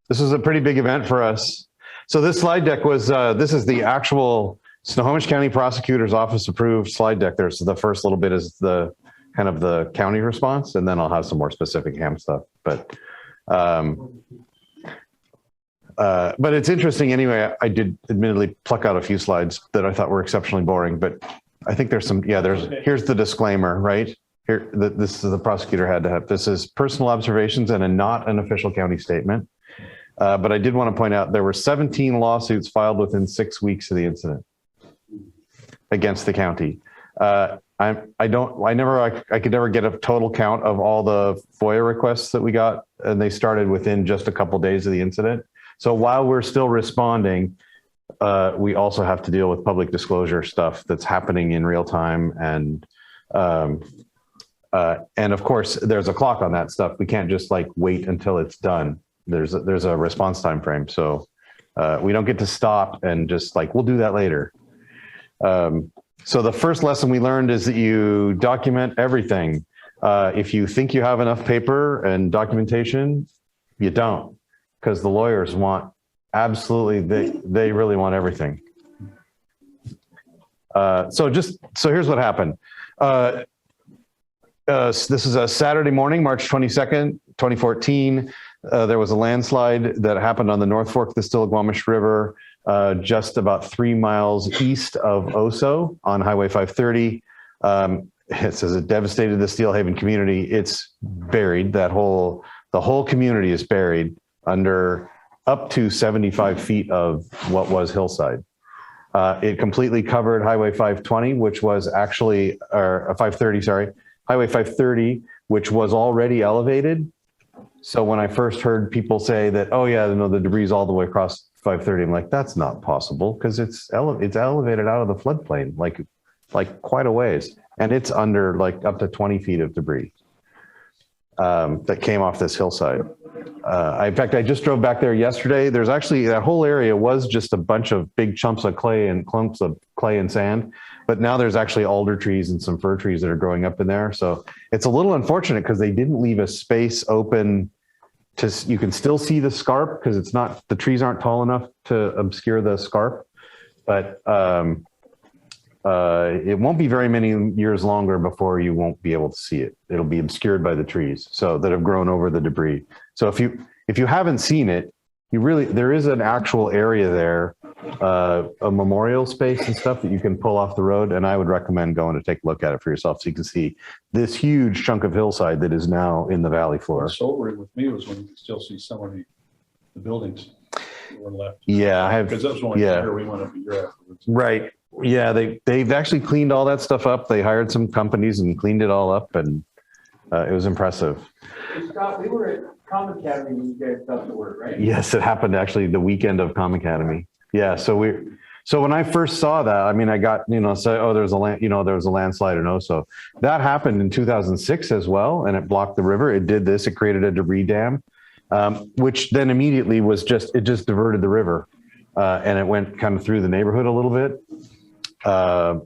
This was a pretty big event for us. So this slide deck was, this is the actual Snohomish County Prosecutor's Office approved slide deck there. So the first little bit is the kind of the county response, and then I'll have some more specific ham stuff. But it's interesting anyway. I did admittedly pluck out a few slides that I thought were exceptionally boring, but I think there's some, here's the disclaimer, right? Here, this is the prosecutor had to have, this is personal observations and not an official county statement. But I did want to point out there were 17 lawsuits filed within 6 weeks of the incident against the county. I could never get a total count of all the FOIA requests that we got, and they started within just a couple of days of the incident. So while we're still responding, we also have to deal with public disclosure stuff that's happening in real time. And of course, there's a clock on that stuff. We can't just like wait until it's done. There's a response time frame. So we don't get to stop and just like, we'll do that later. So the first lesson we learned is that you document everything. If you think you have enough paper and documentation, you don't, because the lawyers want absolutely, they really want everything. So here's what happened. This is a Saturday morning, March 22nd, 2014. There was a landslide that happened on the North Fork of the Stillaguamish River, just about 3 miles east of Oso on Highway 530. It says it devastated the Steelhaven community. It's buried. The whole community is buried under up to 75 feet of what was hillside. It completely covered Highway 520, which was actually, or 530, sorry, Highway 530, which was already elevated. So when I first heard people say that, oh yeah, no, the debris is all the way across 530, I'm like, that's not possible, because it's elevated out of the floodplain, like quite a ways. And it's under like up to 20 feet of debris that came off this hillside. In fact, I just drove back there yesterday. There's actually, that whole area was just a bunch of big chunks of clay and clumps of clay and sand. But now there's actually alder trees and some fir trees that are growing up in there. So it's a little unfortunate because they didn't leave a space open you can still see the scarp, because the trees aren't tall enough to obscure the scarp. But it won't be very many years longer before you won't be able to see it. It'll be obscured by the trees that have grown over the debris. So if you haven't seen it, there is an actual area there, a memorial space and stuff that you can pull off the road. And I would recommend going to take a look at it for yourself so you can see this huge chunk of hillside that is now in the valley floor. What's sobering with me was when you can still see some of the buildings that were left. Yeah, because that was one year we went up a year afterwards. Right. Yeah, they've actually cleaned all that stuff up. They hired some companies and cleaned it all up, and it was impressive. Hey, Scott, we were at Common Academy when you guys got to work, right? Yes, it happened actually the weekend of Common Academy. Yeah, so when I first saw that, I mean, I got, there was a landslide in Oso. That happened in 2006 as well, and it blocked the river. It did this. It created a debris dam, which then immediately it just diverted the river, and it went kind of through the neighborhood a little bit. But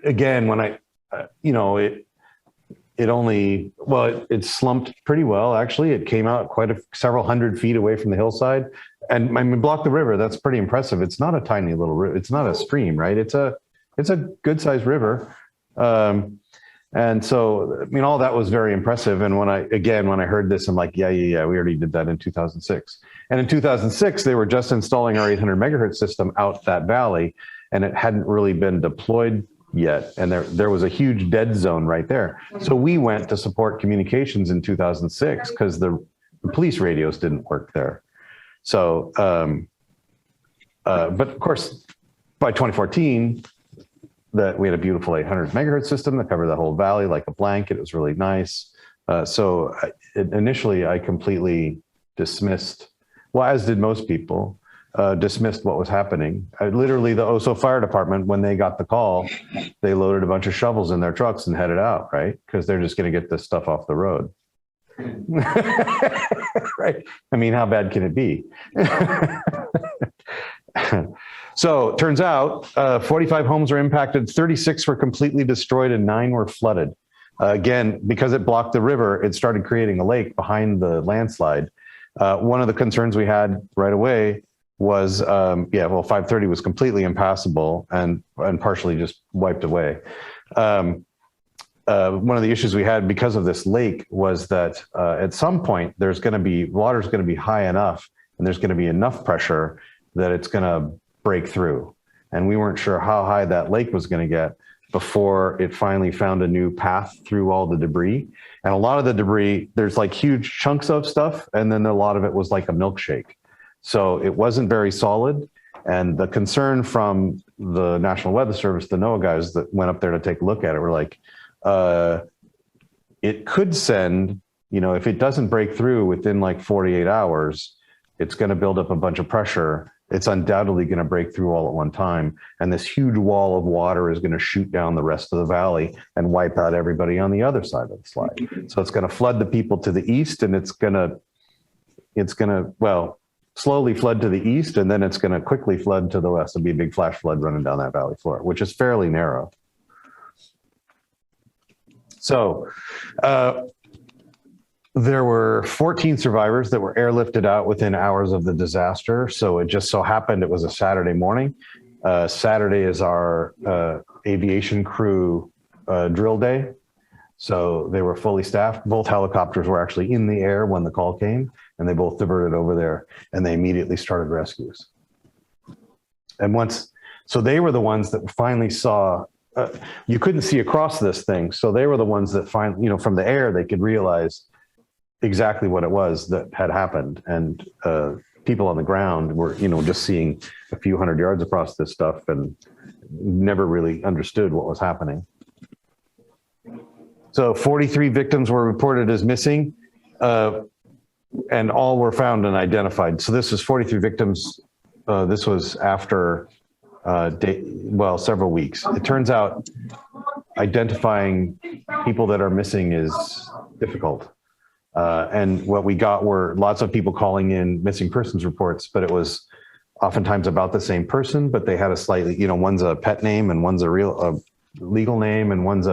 again, when it slumped pretty well. Actually, it came out several hundred feet away from the hillside, and I mean, blocked the river. That's pretty impressive. It's not a tiny little river. It's not a stream, right? It's a good sized river. And so, I mean, all that was very impressive. And when I heard this, I'm like, yeah, we already did that in 2006. And in 2006, they were just installing our 800 megahertz system out that valley, and it hadn't really been deployed yet. And there was a huge dead zone right there. So we went to support communications in 2006 because the police radios didn't work there. So, but of course, by 2014, we had a beautiful 800 megahertz system that covered the whole valley like a blanket. It was really nice. Initially, I completely dismissed, well, as did most people, dismissed what was happening. Literally, the Oso Fire Department, when they got the call, they loaded a bunch of shovels in their trucks and headed out, right? Because they're just going to get this stuff off the road. Right? I mean, how bad can it be? So it turns out 45 homes were impacted, 36 were completely destroyed, and 9 were flooded. Again, because it blocked the river, it started creating a lake behind the landslide. One of the concerns we had right away was, 530 was completely impassable and partially just wiped away. One of the issues we had because of this lake was that at some point water's going to be high enough and there's going to be enough pressure that it's going to break through. And we weren't sure how high that lake was going to get before it finally found a new path through all the debris. And a lot of the debris, there's like huge chunks of stuff, and then a lot of it was like a milkshake. So it wasn't very solid. And the concern from the National Weather Service, the NOAA guys that went up there to take a look at it, were like, it could send, if it doesn't break through within like 48 hours, it's going to build up a bunch of pressure. It's undoubtedly going to break through all at one time. And this huge wall of water is going to shoot down the rest of the valley and wipe out everybody on the other side of the slide. So it's going to flood the people to the east, and it's going to, slowly flood to the east, and then it's going to quickly flood to the west. It'll be a big flash flood running down that valley floor, which is fairly narrow. So there were 14 survivors that were airlifted out within hours of the disaster. So it just so happened it was a Saturday morning. Saturday is our aviation crew drill day. So they were fully staffed. Both helicopters were actually in the air when the call came, and they both diverted over there, and they immediately started rescues. And so they were the ones that finally saw, you couldn't see across this thing. So they were the ones that finally, from the air, they could realize exactly what it was that had happened. And people on the ground were, just seeing a few hundred yards across this stuff and never really understood what was happening. So 43 victims were reported as missing, and all were found and identified. So this was 43 victims. This was after several weeks. It turns out identifying people that are missing is difficult. And what we got were lots of people calling in missing persons reports, but it was oftentimes about the same person, but they had a slightly, one's a pet name and one's a legal name, and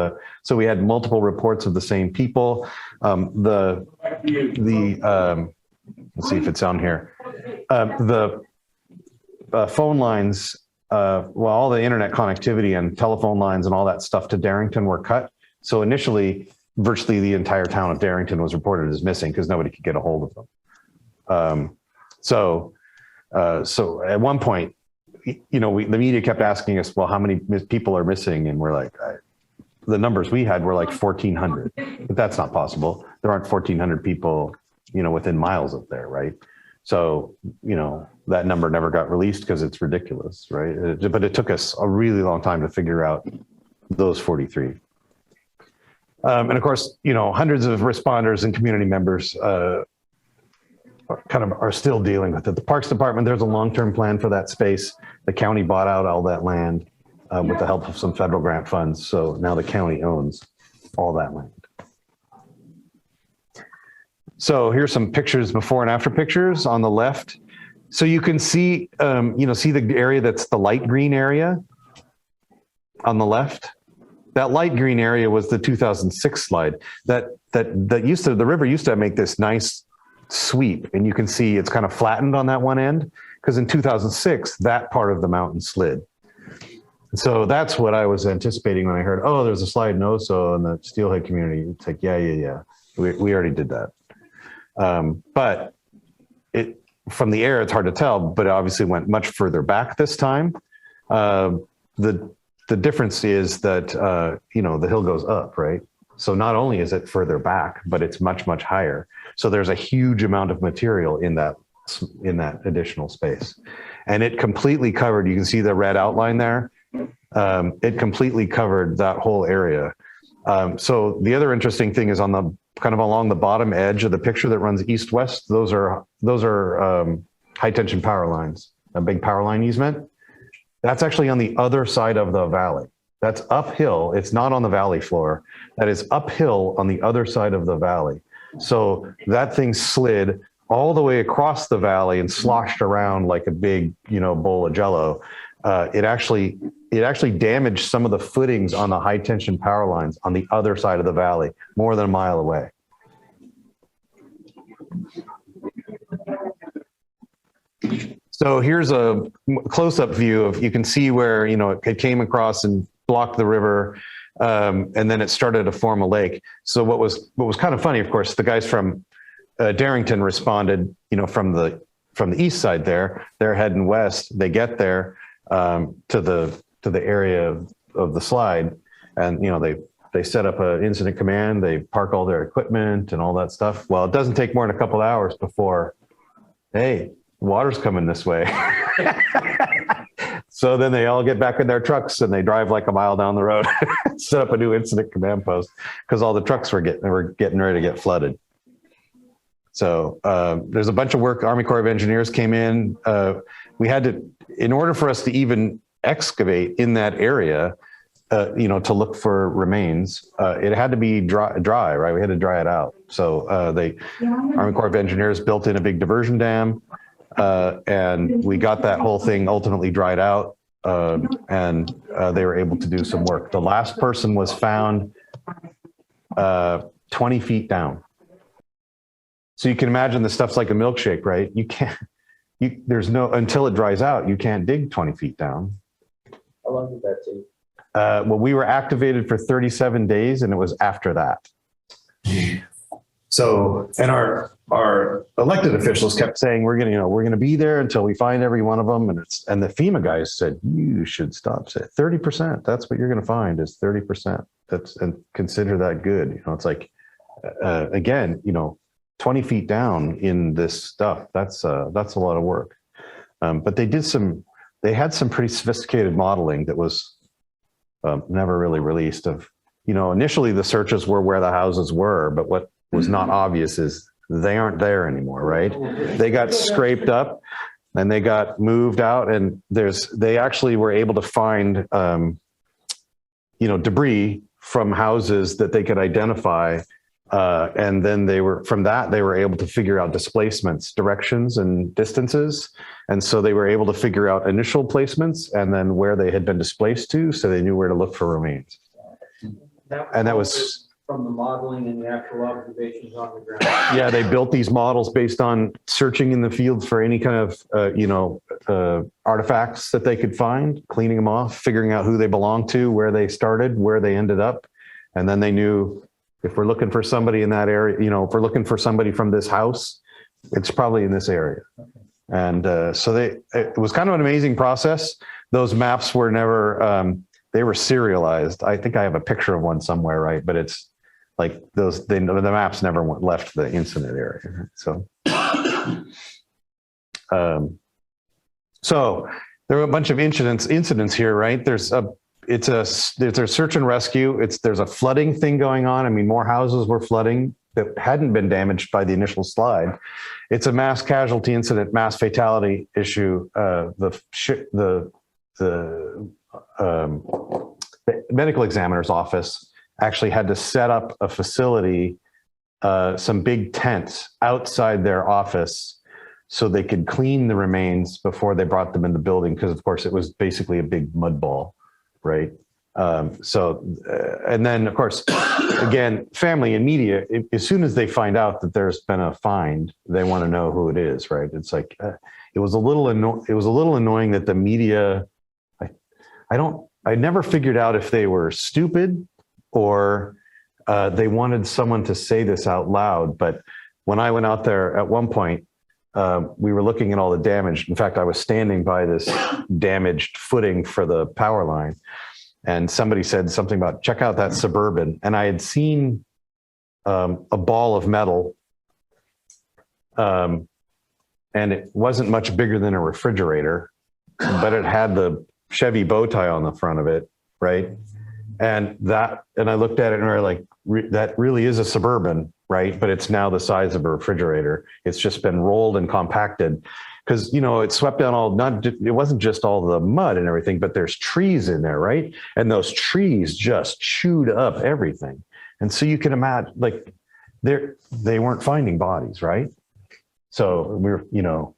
so we had multiple reports of the same people. Let's see if it's on here. The phone lines, all the internet connectivity and telephone lines and all that stuff to Darrington were cut. So initially, virtually the entire town of Darrington was reported as missing because nobody could get a hold of them. So at one point, the media kept asking us, well, how many people are missing? And we're like, the numbers we had were like 1,400, but that's not possible. There aren't 1,400 people, within miles of there, right? So, that number never got released because it's ridiculous, right? But it took us a really long time to figure out those 43. And of course, hundreds of responders and community members are still dealing with it. The Parks Department, there's a long-term plan for that space. The county bought out all that land with the help of some federal grant funds. So now the county owns all that land. So here's some pictures, before and after pictures on the left. So you can see, see the area that's the light green area on the left. That light green area was the 2006 slide. The river used to make this nice sweep, and you can see it's kind of flattened on that one end because in 2006 that part of the mountain slid. So that's what I was anticipating when I heard, oh, there's a slide in Oso in the steelhead community. It's like, yeah, we already did that. But from the air, it's hard to tell, but it obviously went much further back this time. The difference is that the hill goes up, right? So not only is it further back, but it's much, much higher. So there's a huge amount of material in that additional space. And it completely covered, you can see the red outline there. It completely covered that whole area. So the other interesting thing is on the kind of along the bottom edge of the picture that runs east-west, those are high tension power lines, a big power line easement. That's actually on the other side of the valley. That's uphill. It's not on the valley floor. That is uphill on the other side of the valley. So that thing slid all the way across the valley and sloshed around like a big, bowl of Jello. It actually it actually damaged some of the footings on the high tension power lines on the other side of the valley, more than a mile away. So here's a close-up view of, you can see where, you know, it came across and blocked the river, and then it started to form a lake. So what was kind of funny, of course, the guys from Darrington responded, you know, from the east side there. They're heading west. They get there to the area of the slide, and you know, they set up an incident command. They park all their equipment and all that stuff. Well, it doesn't take more than a couple of hours before, hey, water's coming this way. So then they all get back in their trucks and they drive like a mile down the road, set up a new incident command post, because all the trucks were getting ready to get flooded. So there's a bunch of work. Army Corps of Engineers came in. We had to, in order for us to even excavate in that area, you know, to look for remains, it had to be dry, right? We had to dry it out. So Army Corps of Engineers built in a big diversion dam, and we got that whole thing ultimately dried out, and they were able to do some work. The last person was found 20 feet down. So you can imagine the stuff's like a milkshake, right? You can't, there's no, until it dries out, you can't dig 20 feet down. How long did that take? Well, we were activated for 37 days, and it was after that. So, and our elected officials kept saying, we're gonna be there until we find every one of them. And the FEMA guys said, you should stop. Say 30%. That's what you're gonna find is 30%. And consider that good. You know, it's like, again, you know, 20 feet down in this stuff, that's a lot of work. But they had some pretty sophisticated modeling that was never really released of, you know, initially the searches were where the houses were, but what was not obvious is they aren't there anymore, right? They got scraped up and they got moved out, and they actually were able to find, you know, debris from houses that they could identify. And then they were able to figure out displacements, directions and distances. And so they were able to figure out initial placements and then where they had been displaced to, so they knew where to look for remains. That was from the modeling and the actual observations on the ground. Yeah, they built these models based on searching in the fields for any kind of, you know, artifacts that they could find, cleaning them off, figuring out who they belonged to, where they started, where they ended up. And then they knew, if we're looking for somebody in that area, you know, if we're looking for somebody from this house, it's probably in this area. And so it was kind of an amazing process. Those maps were never, they were serialized. I think I have a picture of one somewhere, right? But it's like the maps never left the incident area. So, so there were a bunch of incidents here, right? There's a search and rescue. There's a flooding thing going on. I mean, more houses were flooding that hadn't been damaged by the initial slide. It's a mass casualty incident, mass fatality issue. The medical examiner's office actually had to set up a facility, some big tents outside their office so they could clean the remains before they brought them in the building, because of course it was basically a big mud ball. Right. And then of course, again, family and media, as soon as they find out that there's been a find, they want to know who it is. Right. It's like, it was a little annoying that the media, I never figured out if they were stupid or they wanted someone to say this out loud. But when I went out there at one point, we were looking at all the damage. In fact, I was standing by this damaged footing for the power line, and somebody said something about, check out that Suburban. And I had seen a ball of metal, and it wasn't much bigger than a refrigerator, but it had the Chevy bow tie on the front of it, right? And I looked at it and we were like, that really is a Suburban, right? But it's now the size of a refrigerator. It's just been rolled and compacted because, you know, it swept down it wasn't just all the mud and everything, but there's trees in there, right? And those trees just chewed up everything. And so you can imagine, like, they weren't finding bodies, right? So we were, you know,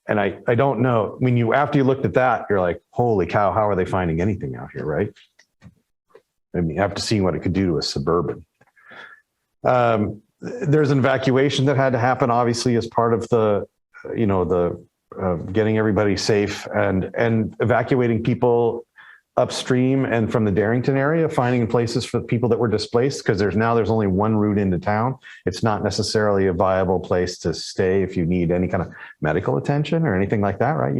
And I don't know. I mean, after you looked at that, you're like, holy cow, how are they finding anything out here, right? I mean, after seeing what it could do to a suburban. There's an evacuation that had to happen, obviously, as part of the, getting everybody safe and evacuating people upstream and from the Darrington area, finding places for people that were displaced, because there's only one route into town. It's not necessarily a viable place to stay if you need any kind of medical attention or anything like that, right?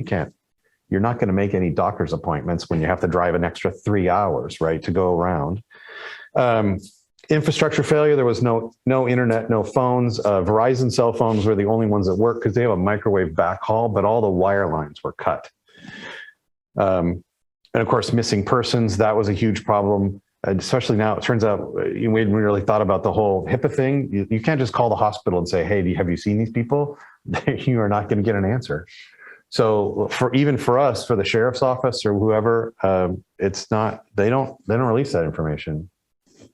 You're not going to make any doctor's appointments when you have to drive an extra 3 hours, right, to go around. Infrastructure failure. There was no internet, no phones. Verizon cell phones were the only ones that work because they have a microwave backhaul, but all the wire lines were cut. And of course, missing persons, that was a huge problem. Especially now, it turns out we hadn't really thought about the whole HIPAA thing. You can't just call the hospital and say, hey, have you seen these people? You are not going to get an answer. So even for us, for the sheriff's office or whoever, it's not, they don't release that information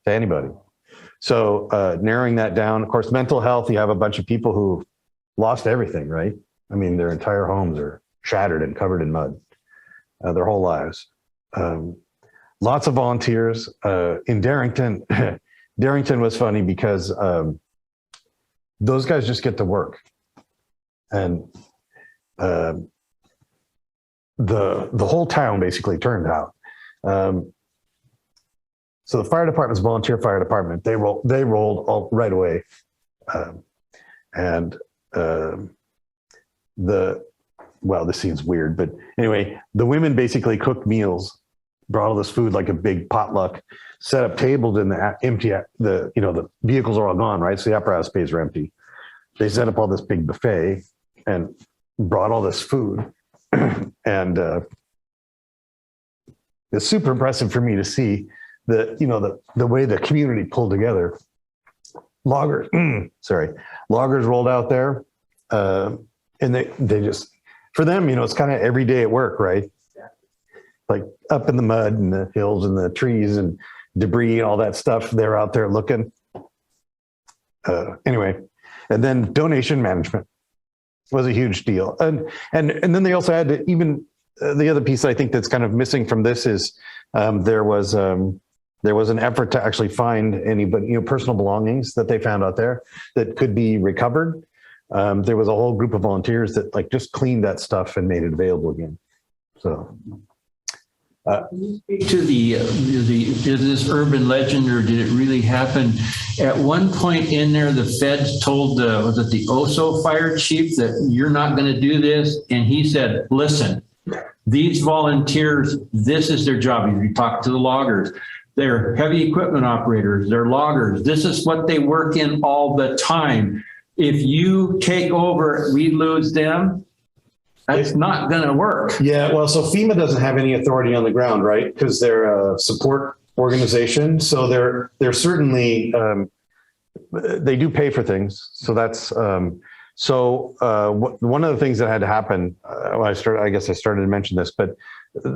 to anybody. So narrowing that down, of course, mental health, you have a bunch of people who lost everything, right? I mean, their entire homes are shattered and covered in mud, their whole lives. Lots of volunteers in Darrington. Darrington was funny because those guys just get to work. And the whole town basically turned out. So the fire department's volunteer fire department, they rolled all right away. This seems weird, but anyway, the women basically cooked meals, brought all this food like a big potluck, set up tables in the empty, the vehicles are all gone, right? So the apparatus bays are empty. They set up all this big buffet and brought all this food. And it's super impressive for me to see the way the community pulled together. Loggers rolled out there, and they just, for them, it's kind of every day at work, right? Like up in the mud and the hills and the trees and debris and all that stuff. They're out there looking. Anyway, and then donation management was a huge deal. And then they also had to, even the other piece I think that's kind of missing from this is there was an effort to actually find anybody, personal belongings that they found out there that could be recovered. There was a whole group of volunteers that just cleaned that stuff and made it available again. So. Can you speak to is this urban legend or did it really happen? At one point in there, the feds told was it the Oso fire chief that you're not going to do this, and he said, "Listen, these volunteers, this is their job." You talk to the loggers. They're heavy equipment operators. They're loggers. This is what they work in all the time. If you take over, we lose them. That's not going to work. Yeah, well, so FEMA doesn't have any authority on the ground, right? Because they're a support organization. So they're certainly, they do pay for things. So that's, one of the things that had to happen, I started to mention this, but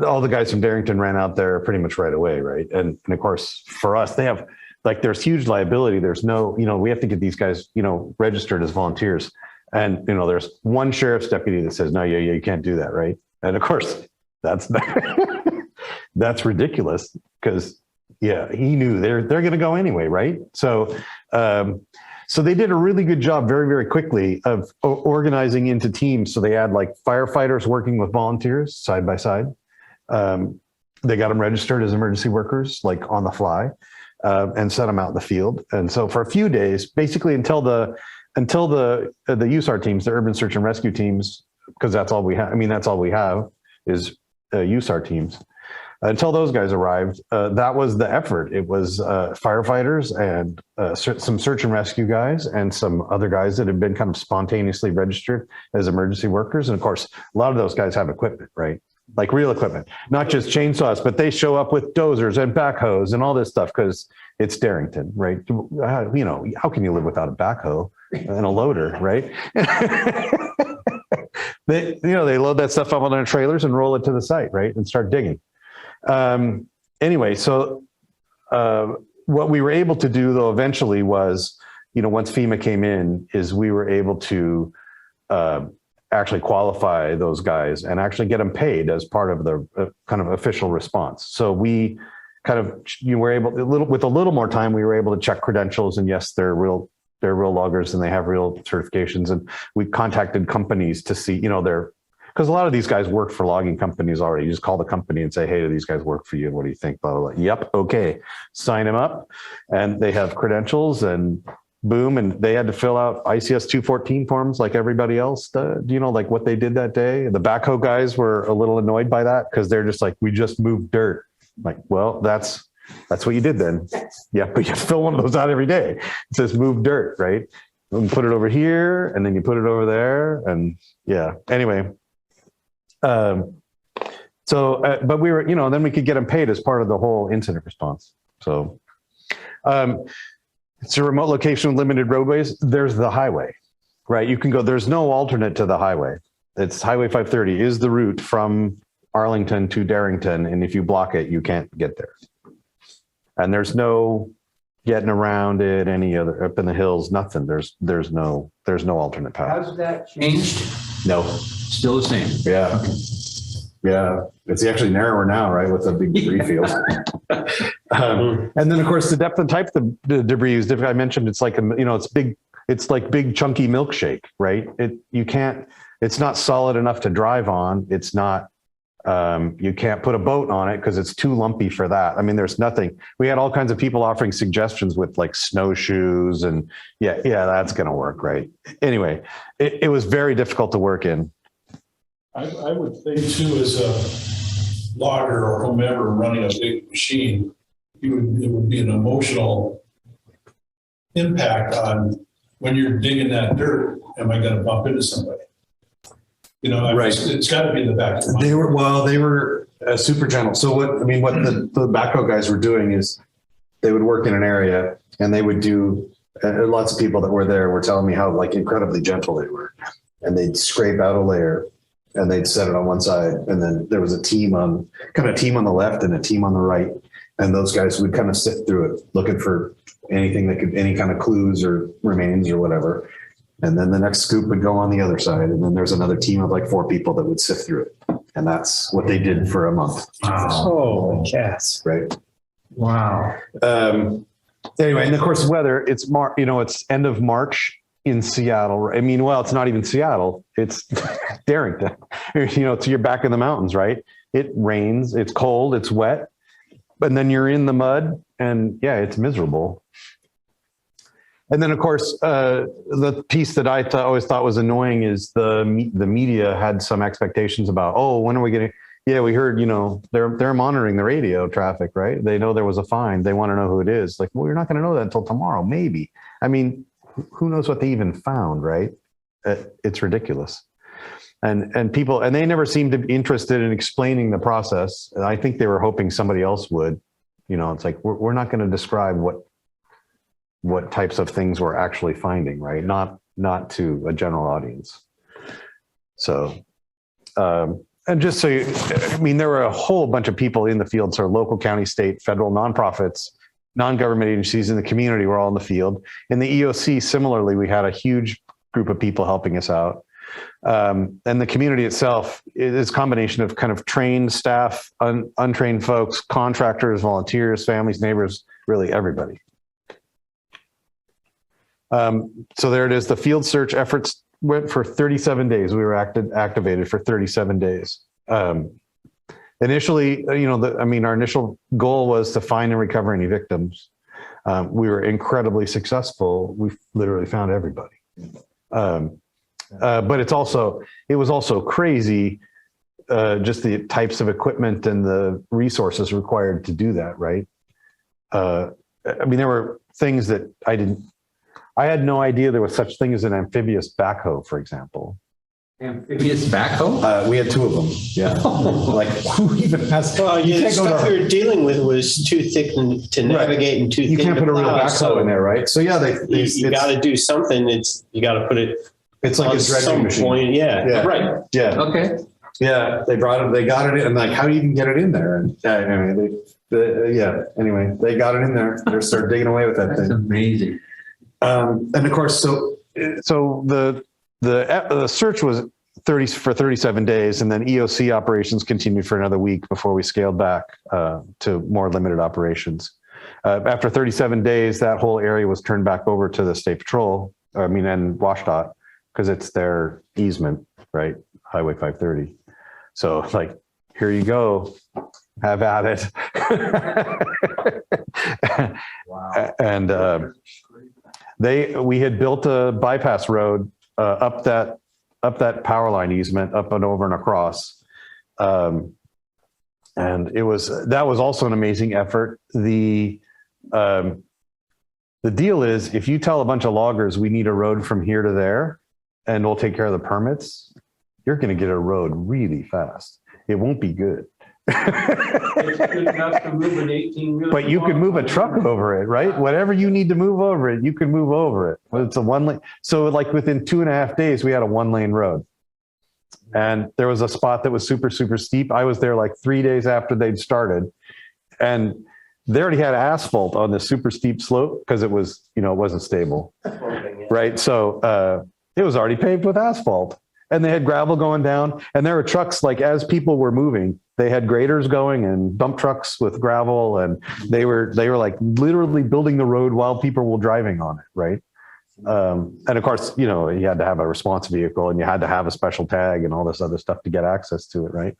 all the guys from Darrington ran out there pretty much right away, right? And of course, for us, they have, there's huge liability. There's no, we have to get these guys, registered as volunteers. And, there's one sheriff's deputy that says, no, you can't do that, right? And of course, that's ridiculous because, he knew they're going to go anyway, right? So they did a really good job very, very quickly of organizing into teams. So they had firefighters working with volunteers side by side. They got them registered as emergency workers, on the fly, and sent them out in the field. And so for a few days, basically until the USAR teams, the urban search and rescue teams, because that's all we have. I mean, that's all we have is USAR teams. Until those guys arrived, that was the effort. It was firefighters and some search and rescue guys and some other guys that had been kind of spontaneously registered as emergency workers. And of course, a lot of those guys have equipment, right? Like real equipment, not just chainsaws, but they show up with dozers and backhoes and all this stuff because it's Darrington, right? How can you live without a backhoe and a loader, right? They load that stuff up on their trailers and roll it to the site, right? And start digging. Anyway, so what we were able to do though eventually was, once FEMA came in, is we were able to actually qualify those guys and actually get them paid as part of the kind of official response. So we kind of, you were able, with a little more time, we were able to check credentials, and yes, they're real loggers and they have real certifications. And we contacted companies to see, because a lot of these guys work for logging companies already. You just call the company and say, hey, do these guys work for you? What do you think? Blah, blah, blah. Yep. Okay. Sign them up. And they have credentials, and boom. And they had to fill out ICS 214 forms like everybody else. Like what they did that day. The backhoe guys were a little annoyed by that because they're just like, we just moved dirt. Like, well, that's what you did then. Yeah, but you fill one of those out every day. It says move dirt, right? And put it over here, and then you put it over there, and yeah. Anyway, but we were, then we could get them paid as part of the whole incident response. So, it's a remote location with limited roadways. There's the highway, right? You can go. There's no alternate to the highway. It's Highway 530 is the route from Arlington to Darrington, and if you block it, you can't get there. And there's no getting around it any other up in the hills. Nothing. There's no alternate path. How's that changed? No. Still the same. Yeah. Yeah. It's actually narrower now, right? With the big debris field. And then of course the depth and type of the debris is different. I mentioned it's like it's big. It's like big chunky milkshake, right? It's not solid enough to drive on. It's not. You can't put a boat on it because it's too lumpy for that. I mean, there's nothing. We had all kinds of people offering suggestions with like snowshoes and yeah, that's going to work, right? Anyway, it was very difficult to work in. I would think too, as a logger or whomever running a big machine, it would be an emotional impact on when you're digging that dirt. Am I going to bump into somebody? Right. It's got to be in the back of your mind. They were super gentle. So what the backhoe guys were doing is they would work in an area and they would do, lots of people that were there were telling me how like incredibly gentle they were. And they'd scrape out a layer and they'd set it on one side. And then there was a team on the left and a team on the right. And those guys would kind of sift through it, looking for anything that could, any kind of clues or remains or whatever. And then the next scoop would go on the other side. And then there's another team of like 4 people that would sift through it. And that's what they did for a month. Oh, cats. Right. Wow. Anyway, and of course, weather, it's it's end of March in Seattle. I mean, well, it's not even Seattle. It's Darrington. So you're back in the mountains, right? It rains, it's cold, it's wet, and then you're in the mud and yeah, it's miserable. And then, of course, the piece that I always thought was annoying is the media had some expectations about, oh, when are we getting? Yeah, we heard, they're monitoring the radio traffic, right? They know there was a fine. They want to know who it is. Like, well, you're not going to know that until tomorrow, maybe. I mean, who knows what they even found, right? It's ridiculous. And people, and they never seemed to be interested in explaining the process. And I think they were hoping somebody else would. It's like, we're not going to describe what types of things we're actually finding, right? Not to a general audience. So, and just so there were a whole bunch of people in the field. So local, county, state, federal, nonprofits, non-government agencies in the community were all in the field. In the EOC, similarly, we had a huge group of people helping us out. And the community itself is a combination of kind of trained staff, untrained folks, contractors, volunteers, families, neighbors, really everybody. So there it is. The field search efforts went for 37 days. We were activated for 37 days. Initially, our initial goal was to find and recover any victims. We were incredibly successful. We literally found everybody. But it was also crazy, just the types of equipment and the resources required to do that, right? There were things that I had no idea there was such thing as an amphibious backhoe, for example. Amphibious backhoe? We had 2 of them. Yeah. Like who even has? Well, the stuff we were dealing with was too thick to navigate and too thick. You can't put a real plow, backhoe in there, right? So yeah, you got to do something. You got to put it. It's like on a dredging some machine. point. Yeah. Right. Yeah. Okay. Yeah. They brought it. They got it in. And like, how do you even get it in there? And anyway, they got it in there. They started digging away with that That's thing. amazing. And of course, so the search was 37 days, and then EOC operations continued for another week before we scaled back to more limited operations. After 37 days, that whole area was turned back over to the State Patrol, and WashDOT, because it's their easement, right? Highway 530. So like, here you go, have at it. Wow. And we had built a bypass road up that power line easement, up and over and across. And that was also an amazing effort. The deal is, if you tell a bunch of loggers we need a road from here to there and we'll take care of the permits, you're going to get a road really fast. It won't be good. It's good enough to move an 18-wheeler. But you can move a truck over it, right? Whatever you need to move over it, you can move over it. But it's a one lane. So like within 2.5 days, we had a 1-lane road. And there was a spot that was super, super steep. I was there like 3 days after they'd started. And they already had asphalt on the super steep slope because it was, it wasn't stable. Right. So it was already paved with asphalt. And they had gravel going down. And there were trucks, like as people were moving, they had graders going and dump trucks with gravel. And they were like literally building the road while people were driving on it. Right. And of course, you had to have a response vehicle and you had to have a special tag and all this other stuff to get access to it. Right.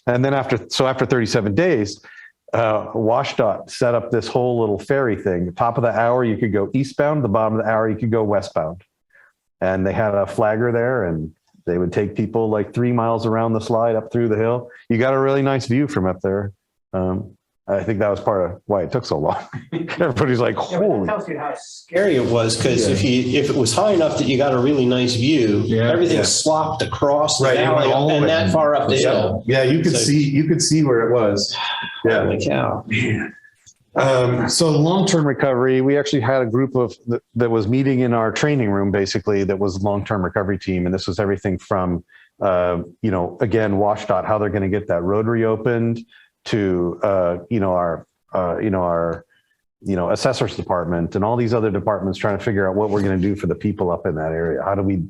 And then after 37 days, WashDOT set up this whole little ferry thing. The top of the hour, you could go eastbound. The bottom of the hour, you could go westbound. And they had a flagger there, and they would take people like 3 miles around the slide up through the hill. You got a really nice view from up there. I think that was part of why it took so long. Everybody's like, Yeah, but that holy. tells you how Scary it was, because if it was high enough that you got a really nice view, everything slopped across the Right, it went valley all the and way. that far up the hill. Yeah, you could see where it was. Yeah. Holy cow. So long-term recovery, we actually had a group that was meeting in our training room, basically, that was long-term recovery team. And this was everything from, again, WashDOT, how they're going to get that road reopened, to, our assessor's department and all these other departments trying to figure out what we're going to do for the people up in that area. How do we,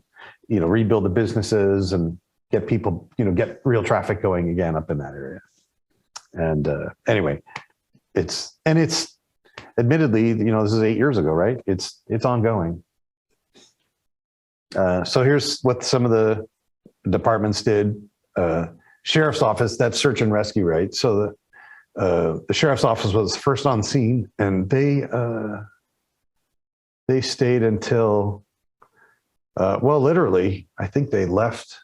rebuild the businesses and get people, get real traffic going again up in that area. And anyway, it's admittedly, this is 8 years ago, right? It's ongoing. So here's what some of the departments did. Sheriff's office, that's search and rescue, right? So the sheriff's office was first on scene, and they stayed until, literally, I think they left.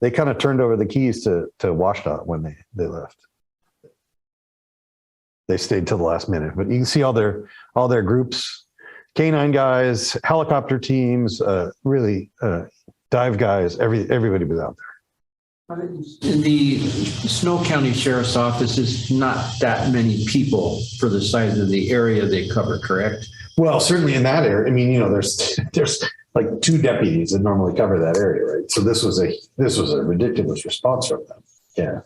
They kind of turned over the keys to WashDOT when they left. They stayed till the last minute, but you can see all their groups, K9 guys, helicopter teams, really dive guys, everybody was out there. The Snow County Sheriff's Office is not that many people for the size of the area they cover, correct? Well, certainly in that area. I mean, there's like 2 deputies that normally cover that area, right? So this was a ridiculous response from them. Yeah.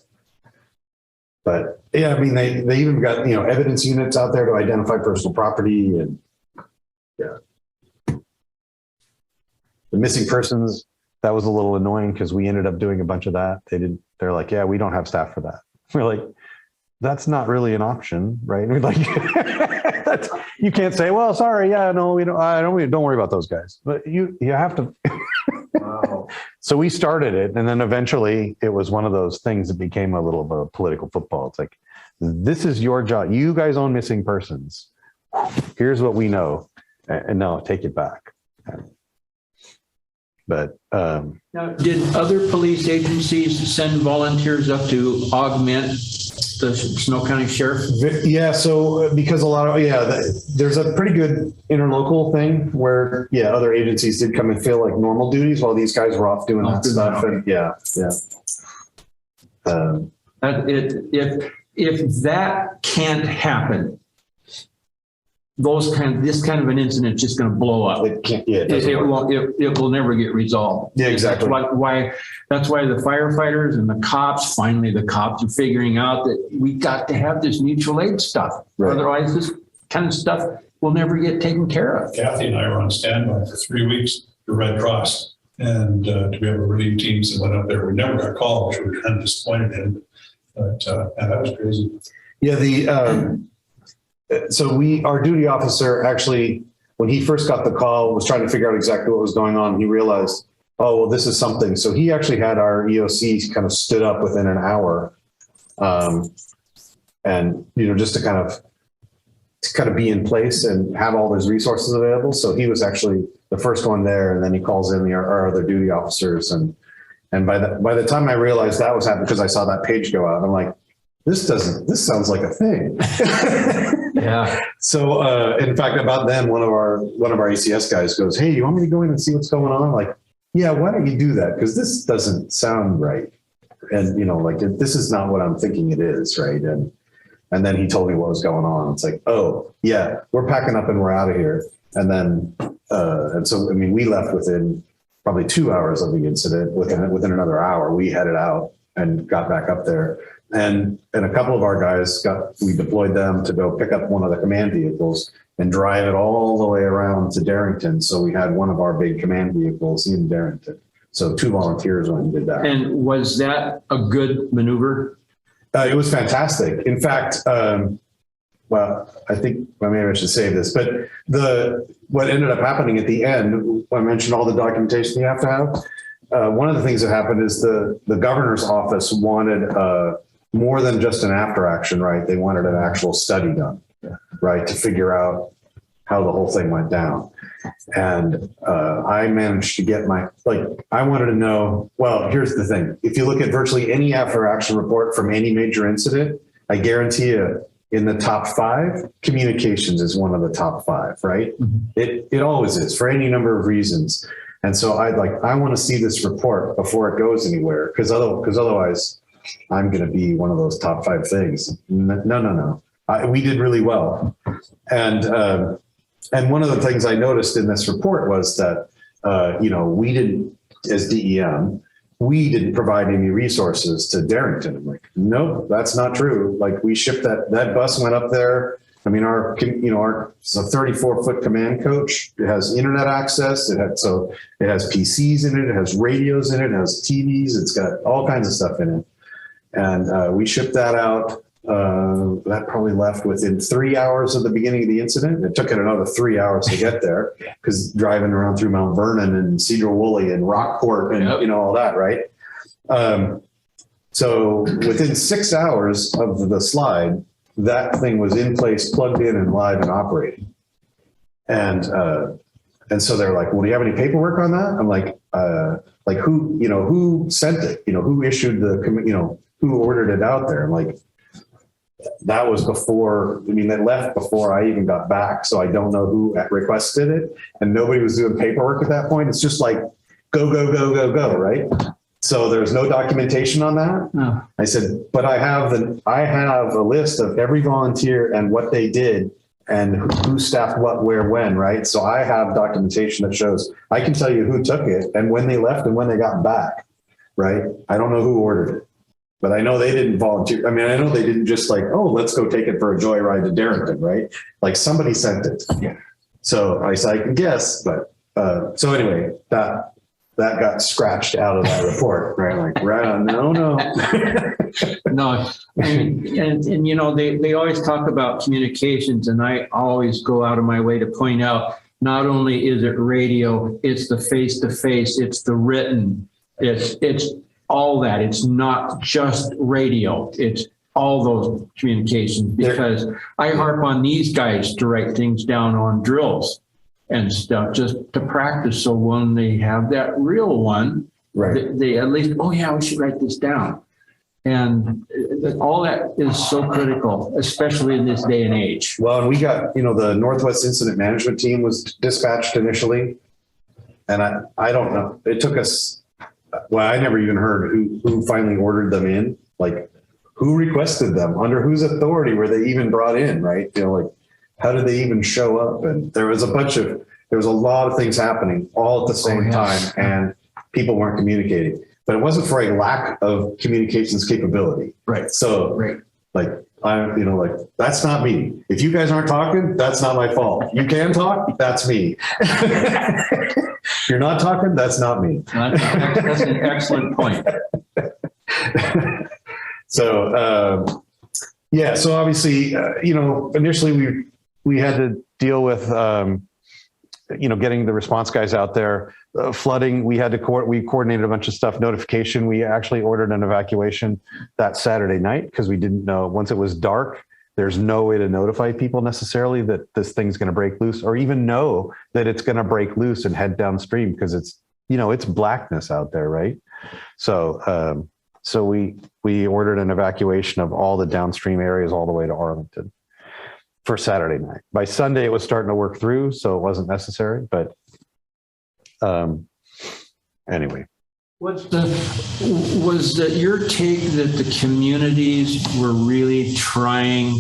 But yeah, I mean, they even got, evidence units out there to identify personal property, and yeah. The missing persons, that was a little annoying because we ended up doing a bunch of that. They're like, yeah, we don't have staff for that. We're like, that's not really an option, right? We're like, you can't say, well, sorry. Yeah, no, we don't worry about those guys, but you have to. Wow. So we started it, and then eventually it was one of those things that became a little bit of political football. It's like, this is your job. You guys own missing persons. Here's what we know. And no, take it back. But Now, did other police agencies send volunteers up to augment the Snow County Sheriff? yeah, so because there's a pretty good interlocal thing where other agencies did come and fill like normal duties while these guys were off doing that stuff. And If that can't happen, this kind of an incident is just going to blow up. it can't. Yeah, it It will never get resolved. Yeah, exactly. That's why the firefighters and the cops are figuring out that we got to have this mutual aid stuff. Right. Otherwise, this kind of stuff will never get taken care of. Kathy and I were on standby for 3 weeks, the Red Cross. And to be able to relieve teams that went up there, we never got called, which we were kind of disappointed in. But yeah, that was crazy. Yeah, our duty officer actually, when he first got the call, was trying to figure out exactly what was going on. He realized, oh, well, this is something. So he actually had our EOC kind of stood up within an hour. And, just to kind of be in place and have all those resources available. So he was actually the first one there, and then he calls in our other duty officers. And by the time I realized that was happening, because I saw that page go out, I'm like, this sounds like a thing. Yeah. So, in fact, about then, one of our ACS guys goes, "Hey, you want me to go in and see what's going on?" Like, yeah, why don't you do that? Because this doesn't sound right. And, this is not what I'm thinking it is. Right. And then he told me what was going on. It's like, oh yeah, we're packing up and we're out of here. And then, and so, we left within probably 2 hours of the incident. Within another hour, we headed out and got back up there. And a couple of our guys we deployed them to go pick up one of the command vehicles and drive it all the way around to Darrington. So we had one of our big command vehicles in Darrington. So 2 volunteers went and did that. And was that a good maneuver? It was fantastic. In fact, I think maybe I should say this, but what ended up happening at the end, I mentioned all the documentation you have to have. One of the things that happened is the governor's office wanted more than just an after action, right? They wanted an actual study done, right, to figure out how the whole thing went down. And I managed to get I wanted to know, well, here's the thing. If you look at virtually any after action report from any major incident, I guarantee you in the top 5, communications is one of the top 5, right? Mm-hmm. It always is for any number of reasons. And so I want to see this report before it goes anywhere, because otherwise I'm going to be one of those top 5 things. No. We did really well. And one of the things I noticed in this report was that, we didn't, as DEM, we didn't provide any resources to Darrington. I'm like, no, that's not true. Like, we shipped that bus went up there. Our 34-foot command coach. It has internet access. It has PCs in it. It has radios in it. It has TVs. It's got all kinds of stuff in it. And we shipped that out. That probably left within 3 hours of the beginning of the incident. It took it another 3 hours to get there, because driving around through Mount Vernon and Cedar Woolley and Rockport and all that, right? So within 6 hours of the slide, that thing was in place, plugged in, and live and operating. And so they're like, "Well, do you have any paperwork on that?" I'm like, who sent it? Who issued who ordered it out there? I'm like, that was before, they left before I even got back. So I don't know who requested it, and nobody was doing paperwork at that point. It's just like, go, right? So there's no documentation on that. No. I said, but I have a list of every volunteer and what they did and who staffed what, where, when, right? So I have documentation that shows, I can tell you who took it and when they left and when they got back, right? I don't know who ordered it, but I know they didn't volunteer. I know they didn't just like, oh, let's go take it for a joyride to Darrington, right? Like, somebody sent it. Yeah. So I said, I can guess, but so anyway, that got scratched out of that report, right? Like, right, no. No, and they always talk about communications, and I always go out of my way to point out, not only is it radio, it's the face-to-face, it's the written, it's all that. It's not just radio, it's all those communications, because I harp on these guys to write things down on drills and stuff just to practice. So when they have that real one, right, they at least, oh yeah, we should write this down. And all that is so critical, especially in this day and age. Well, and we got, the Northwest Incident Management Team was dispatched initially. And I don't know, it took us, well, I never even heard who finally ordered them in, like who requested them, under whose authority were they even brought in, right? How did they even show up? And there was a lot of things happening all at the same time, and people weren't communicating. But it wasn't for a lack of communications capability. Right. So, like, like, that's not me. If you guys aren't talking, that's not my fault. You can talk, that's me. If you're not talking, that's not me. That's an excellent point. So, so obviously, initially we had to deal with, getting the response guys out there, flooding. We had to we coordinated a bunch of stuff, notification. We actually ordered an evacuation that Saturday night because we didn't know, once it was dark, there's no way to notify people necessarily that this thing's going to break loose, or even know that it's going to break loose and head downstream because it's blackness out there, right? So, we ordered an evacuation of all the downstream areas all the way to Arlington for Saturday night. By Sunday, it was starting to work through, so it wasn't necessary. But anyway. Was that your take that the communities were really trying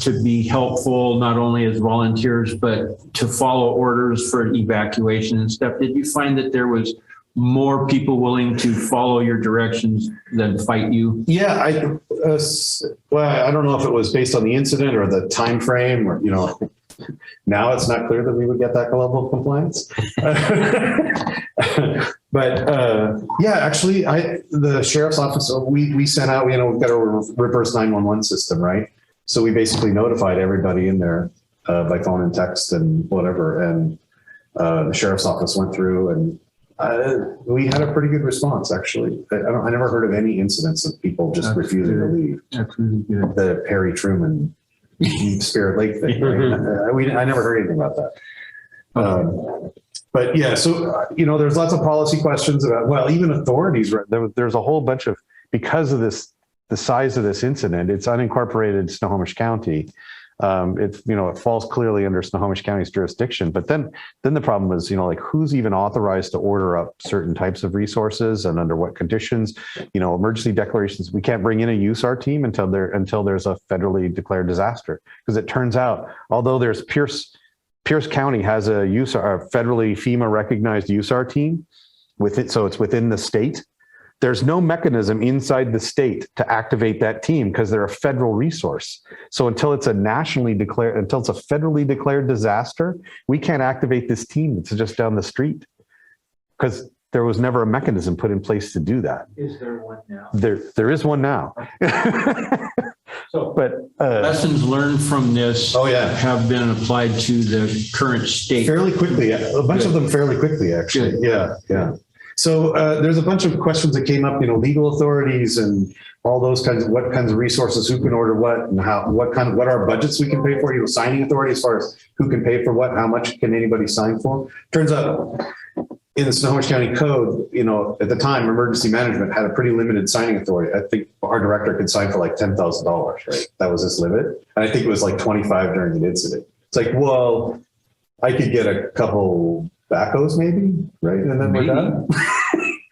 to be helpful, not only as volunteers, but to follow orders for evacuation and stuff? Did you find that there was more people willing to follow your directions than fight you? Yeah, I don't know if it was based on the incident or the time frame, or now it's not clear that we would get that level of compliance. But actually, the sheriff's office, we sent out, we've got a reverse 911 system, right? So we basically notified everybody in there by phone and text and whatever, and the sheriff's office went through, and we had a pretty good response, actually. I never heard of any incidents of people just refusing to leave. That's really good. The Perry Truman Spirit Lake thing, right? I never heard anything about that. But yeah, so, there's lots of policy questions about, well, even authorities, there's a whole bunch of, because of the size of this incident, it's unincorporated Snohomish County. It falls clearly under Snohomish County's jurisdiction, but then the problem is, who's even authorized to order up certain types of resources and under what conditions? Emergency declarations, we can't bring in a USAR team until there's a federally declared disaster. Because it turns out, although there's Pierce County has a federally FEMA recognized USAR team with it, so it's within the state. There's no mechanism inside the state to activate that team because they're a federal resource. So until it's a federally declared disaster, we can't activate this team that's just down the street because there was never a mechanism put in place to do that. Is there one now? There is one now. So, but lessons learned from this have been applied to the current state fairly quickly. A bunch of them fairly quickly, actually. Good. Yeah. So there's a bunch of questions that came up, legal authorities and all those kinds of, what kinds of resources, who can order what, and how, what are budgets we can pay for, signing authority as far as who can pay for what, how much can anybody sign for. Turns out in the Snohomish County Code, at the time, emergency management had a pretty limited signing authority. I think our director could sign for like $10,000, right? That was his limit. And I think it was like 25 during the incident. It's like, well, I could get a couple backhoes maybe, right? And then we're done.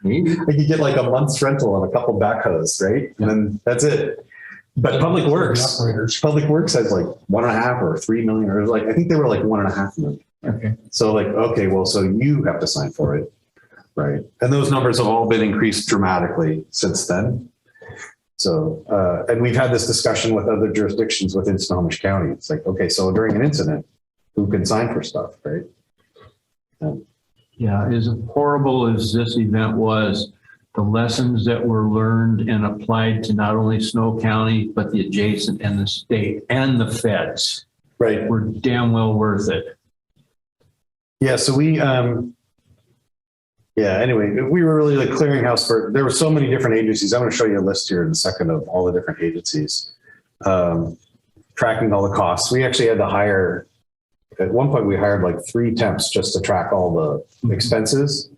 Maybe. I could get like a month's rental on a couple backhoes, right? And then that's it. But Public Works has like 1.5 or 3 million, or like, I think they were like 1.5 million. Okay. So like, okay, well, so you have to sign for it, right? And those numbers have all been increased dramatically since then. So, and we've had this discussion with other jurisdictions within Snohomish County. It's like, okay, so during an incident, who can sign for stuff, right? Yeah, as horrible as this event was, the lessons that were learned and applied to not only Snow County, but the adjacent and the state and the feds, right, were damn well worth it. Yeah, so we, anyway, we were really the clearinghouse there were so many different agencies. I'm going to show you a list here in a second of all the different agencies, tracking all the costs. We actually had to hire, at one point we hired like 3 temps just to track all the expenses.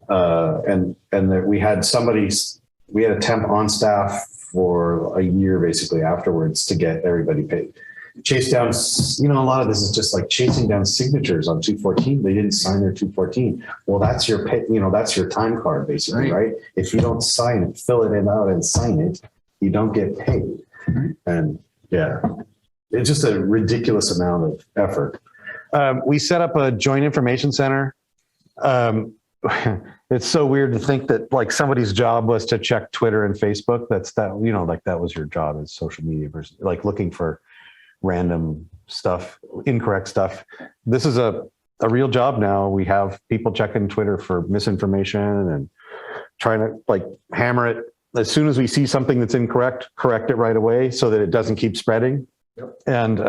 And that we had a temp on staff for a year basically afterwards to get everybody paid. Chase down, a lot of this is just like chasing down signatures on 214. They didn't sign their 214. Well, that's your pay, that's your time card basically, right? If you don't sign it, fill it out and sign it, you don't get paid. And it's just a ridiculous amount of effort. We set up a joint information center. it's so weird to think that like somebody's job was to check Twitter and Facebook. That's that, you know, like that was your job as social media person, like looking for random stuff, incorrect stuff. This is a real job now. We have people checking Twitter for misinformation and trying to like hammer it. As soon as we see something that's incorrect, correct it right away so that it doesn't keep spreading. Yep. And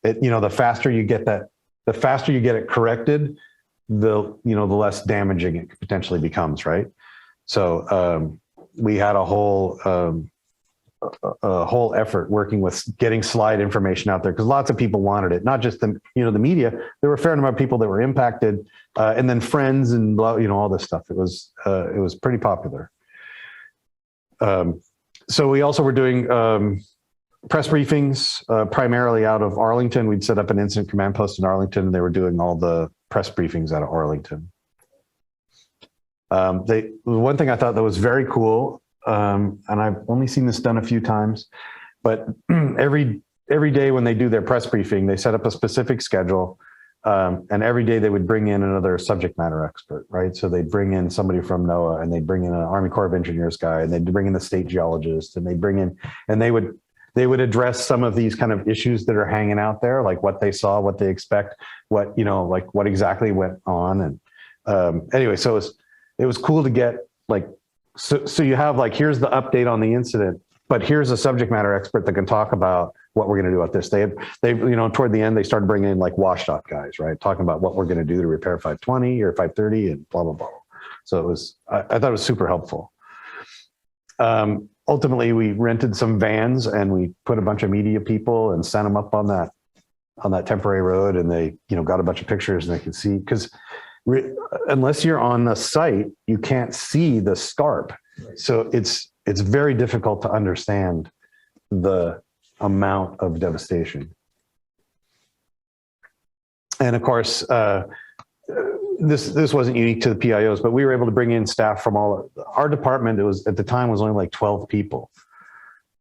it, you know, the faster you get it corrected, the less damaging it potentially becomes, right? So we had a whole effort working with getting slide information out there because lots of people wanted it, not just the media. There were a fair number of people that were impacted, and then friends and all this stuff. It was pretty popular. So we also were doing press briefings primarily out of Arlington. We'd set up an incident command post in Arlington, and they were doing all the press briefings out of Arlington. One thing I thought that was very cool, and I've only seen this done a few times, but every day when they do their press briefing, they set up a specific schedule, and every day they would bring in another subject matter expert, right? So they'd bring in somebody from NOAA, and they'd bring in an Army Corps of Engineers guy, and they'd bring in the state geologist, and they would address some of these kind of issues that are hanging out there, like what they saw, what they expect, what exactly went on. And anyway, so it was cool to get like, so you have like, here's the update on the incident, but here's a subject matter expert that can talk about what we're going to do about this. They toward the end, they started bringing in like washed up guys, right? Talking about what we're going to do to repair 520 or 530 and blah, blah, blah. So I thought it was super helpful. Ultimately, we rented some vans and we put a bunch of media people and sent them up on that temporary road, and they, got a bunch of pictures and they could see, because unless you're on the site, you can't see the scarp. So it's very difficult to understand the amount of devastation. And of course, this wasn't unique to the PIOs, but we were able to bring in staff from our department. It was, at the time, was only like 12 people.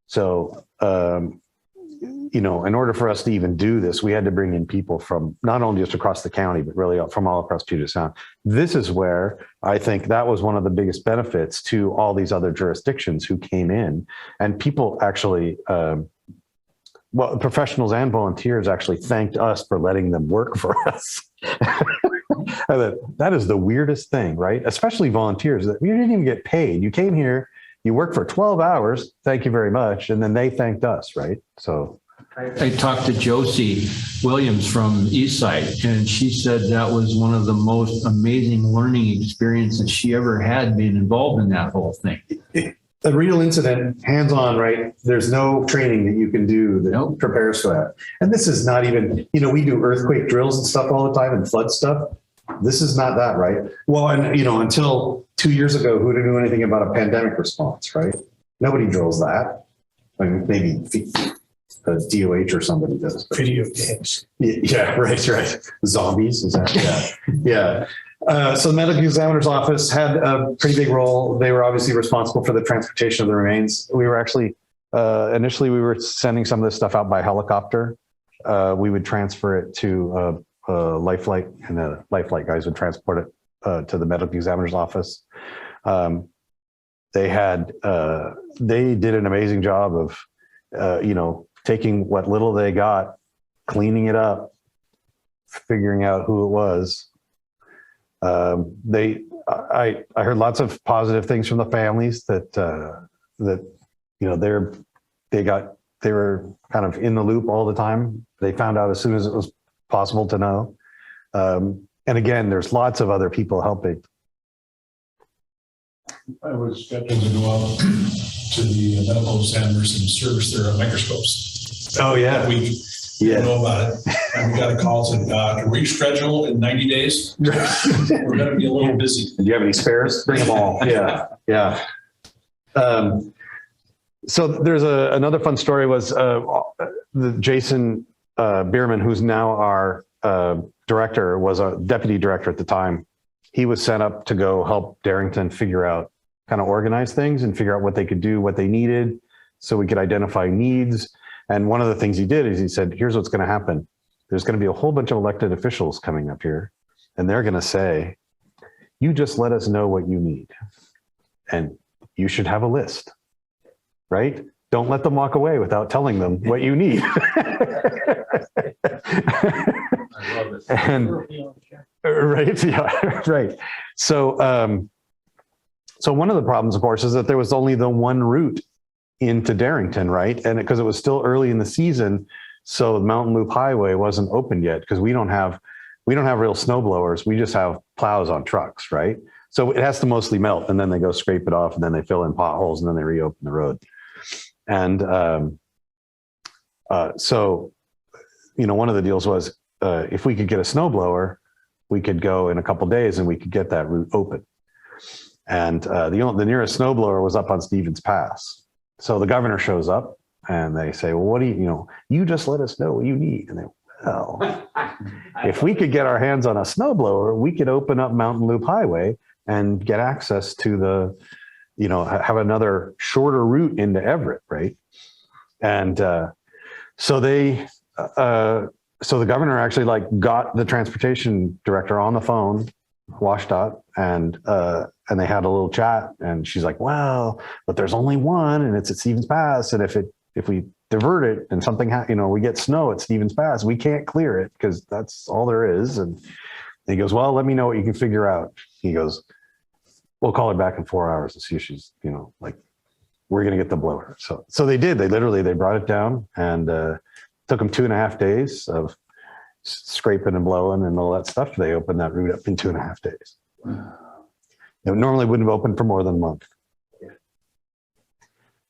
So, in order for us to even do this, we had to bring in people from not only just across the county, but really from all across Puget Sound. This is where I think that was one of the biggest benefits to all these other jurisdictions who came in, and people actually, professionals and volunteers actually thanked us for letting them work for us. That is the weirdest thing, right? Especially volunteers, that you didn't even get paid. You came here, you worked for 12 hours. Thank you very much. And then they thanked us, right? So I talked to Josie Williams from Eastside, and she said that was one of the most amazing learning experiences she ever had being involved in that whole thing. A real incident, hands-on, right? There's no training that you can do that prepares for that. And this is not even, we do earthquake drills and stuff all the time and flood stuff. This is not that, right? Well, and until 2 years ago, who knew anything about a pandemic response, right? Nobody drills that. I mean, maybe a DOH or somebody does. Video games. Yeah, right. Zombies, is that? Yeah. So the medical examiner's office had a pretty big role. They were obviously responsible for the transportation of the remains. We were actually, initially we were sending some of this stuff out by helicopter. We would transfer it to Life Flight, and the Life Flight guys would transport it to the medical examiner's office. They did an amazing job of, taking what little they got, cleaning it up, figuring out who it was. I heard lots of positive things from the families that they were kind of in the loop all the time. They found out as soon as it was possible to know. And again, there's lots of other people helping. I was scheduled to go out to the medical examiners and service their microscopes. Oh yeah, We didn't know about it. And we got a call saying, can we reschedule in 90 days? We're going to be a little busy. Do you have any spares? Bring them all. Yeah. So there's another fun story was the Jason Bierman, who's now our director, was a deputy director at the time. He was sent up to go help Darrington figure out, kind of organize things and figure out what they could do, what they needed, so we could identify needs. And one of the things he did is he said, here's what's going to happen. There's going to be a whole bunch of elected officials coming up here, and they're going to say, you just let us know what you need. And you should have a list, right? Don't let them walk away without telling them what you need. And right, yeah, right. So, so one of the problems, of course, is that there was only the one route into Darrington, right? And because it was still early in the season, so the Mountain Loop Highway wasn't opened yet because we don't have real snow blowers. We just have plows on trucks, right? So it has to mostly melt, and then they go scrape it off, and then they fill in potholes, and then they reopen the road. And so, you know, one of the deals was if we could get a snow blower, we could go in a couple days and we could get that route open. And the nearest snow blower was up on Stevens Pass. So the governor shows up and they say, well, what do you just let us know what you need. And they, well, if we could get our hands on a snow blower, we could open up Mountain Loop Highway and get access to the, you know, have another shorter route into Everett, right? And so the governor actually like got the transportation director on the phone, WashDOT, and they had a little chat, and she's like, well, but there's only one, and it's at Stevens Pass, and if we divert it and something, we get snow at Stevens Pass, we can't clear it because that's all there is. And he goes, well, let me know what you can figure out. He goes, we'll call her back in 4 hours and see if she's, like, we're going to get the blower. So they did. They brought it down, and took them 2.5 days of scraping and blowing and all that stuff. They opened that route up in 2.5 days. It normally wouldn't have opened for more than a month.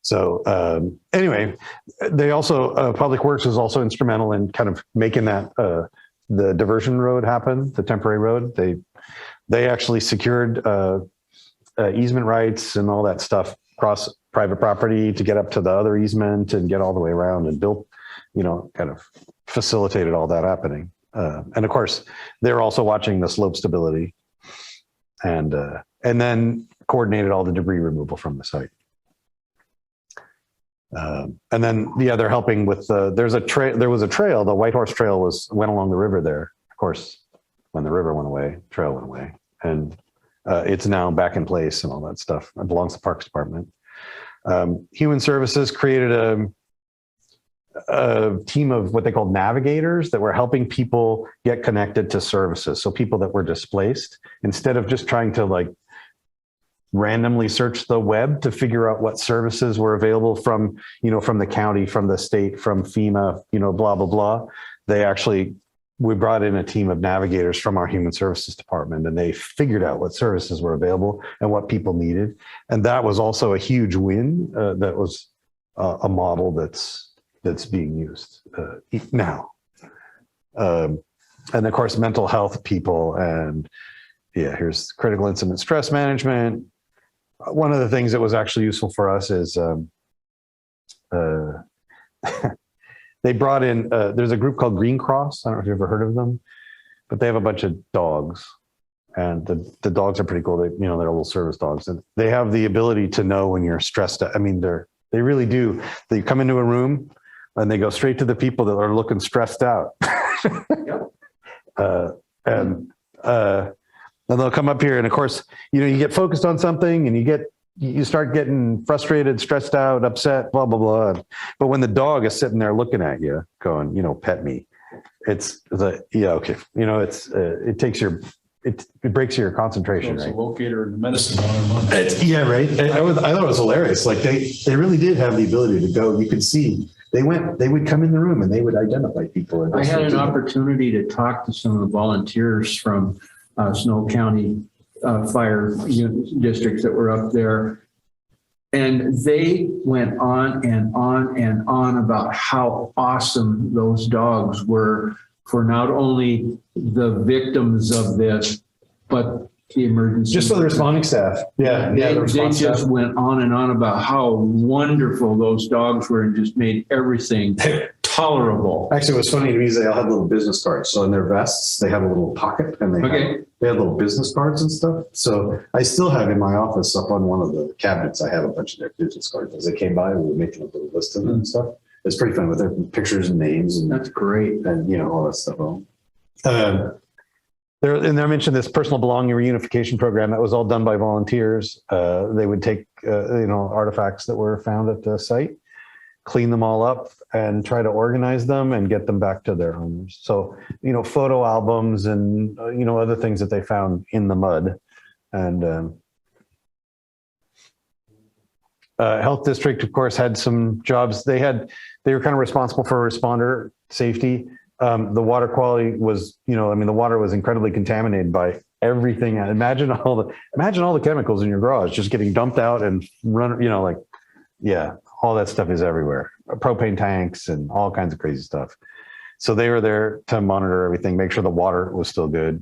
So anyway, they also, Public Works was also instrumental in kind of making that, the diversion road happen, the temporary road. They actually secured easement rights and all that stuff across private property to get up to the other easement and get all the way around, and built, kind of facilitated all that happening. And of course, they're also watching the slope stability, and then coordinated all the debris removal from the site. And then, they're helping with there was a trail, the White Horse Trail went along the river there. Of course, when the river went away, trail went away, and it's now back in place and all that stuff. It belongs to Parks Department. Human Services created a team of what they called navigators that were helping people get connected to services. So people that were displaced, instead of just trying to like randomly search the web to figure out what services were available from the county, from the state, from FEMA, blah, blah, blah. We brought in a team of navigators from our Human Services Department, and they figured out what services were available and what people needed. And that was also a huge win. That was a model that's being used now. And of course, mental health people, and here's critical incident stress management. One of the things that was actually useful for us is they brought in, there's a group called Green Cross. I don't know if you've ever heard of them, but they have a bunch of dogs, and the dogs are pretty cool. They're little service dogs, and they have the ability to know when you're stressed out. I mean, they really do. They come into a room and they go straight to the people that are looking stressed out. And they'll come up here, and of course, you get focused on something, and you start getting frustrated, stressed out, upset, blah, blah, blah. But when the dog is sitting there looking at you going, pet me, it's like, yeah, okay. It takes it breaks your concentration, It's right? a locator and medicine on. Yeah, right. I thought it was hilarious. Like they really did have the ability to go. You could see they would come in the room and they would identify people. And I had an opportunity to talk to some of the volunteers from Snow County fire districts that were up there. And they went on and on and on about how awesome those dogs were for not only the victims of this, but the emergency. Just for the responding staff. Yeah. They just went on and on about how wonderful those dogs were and just made everything tolerable. Actually, what's funny to me is they all had little business cards. So in their vests, they have a little pocket, and they had little business cards and stuff. So I still have in my office up on one of the cabinets, I have a bunch of their business cards. As they came by, we were making a little list of them and stuff. It's pretty fun with their pictures and names, and that's great. And all that stuff. And I mentioned this personal belonging reunification program that was all done by volunteers. They would take, artifacts that were found at the site, clean them all up and try to organize them and get them back to their owners. So, photo albums and, other things that they found in the mud. And Health District, of course, had some jobs. They were kind of responsible for responder safety. The water quality was, the water was incredibly contaminated by everything. Imagine all the chemicals in your garage just getting dumped out and run, all that stuff is everywhere. Propane tanks and all kinds of crazy stuff. So they were there to monitor everything, make sure the water was still good.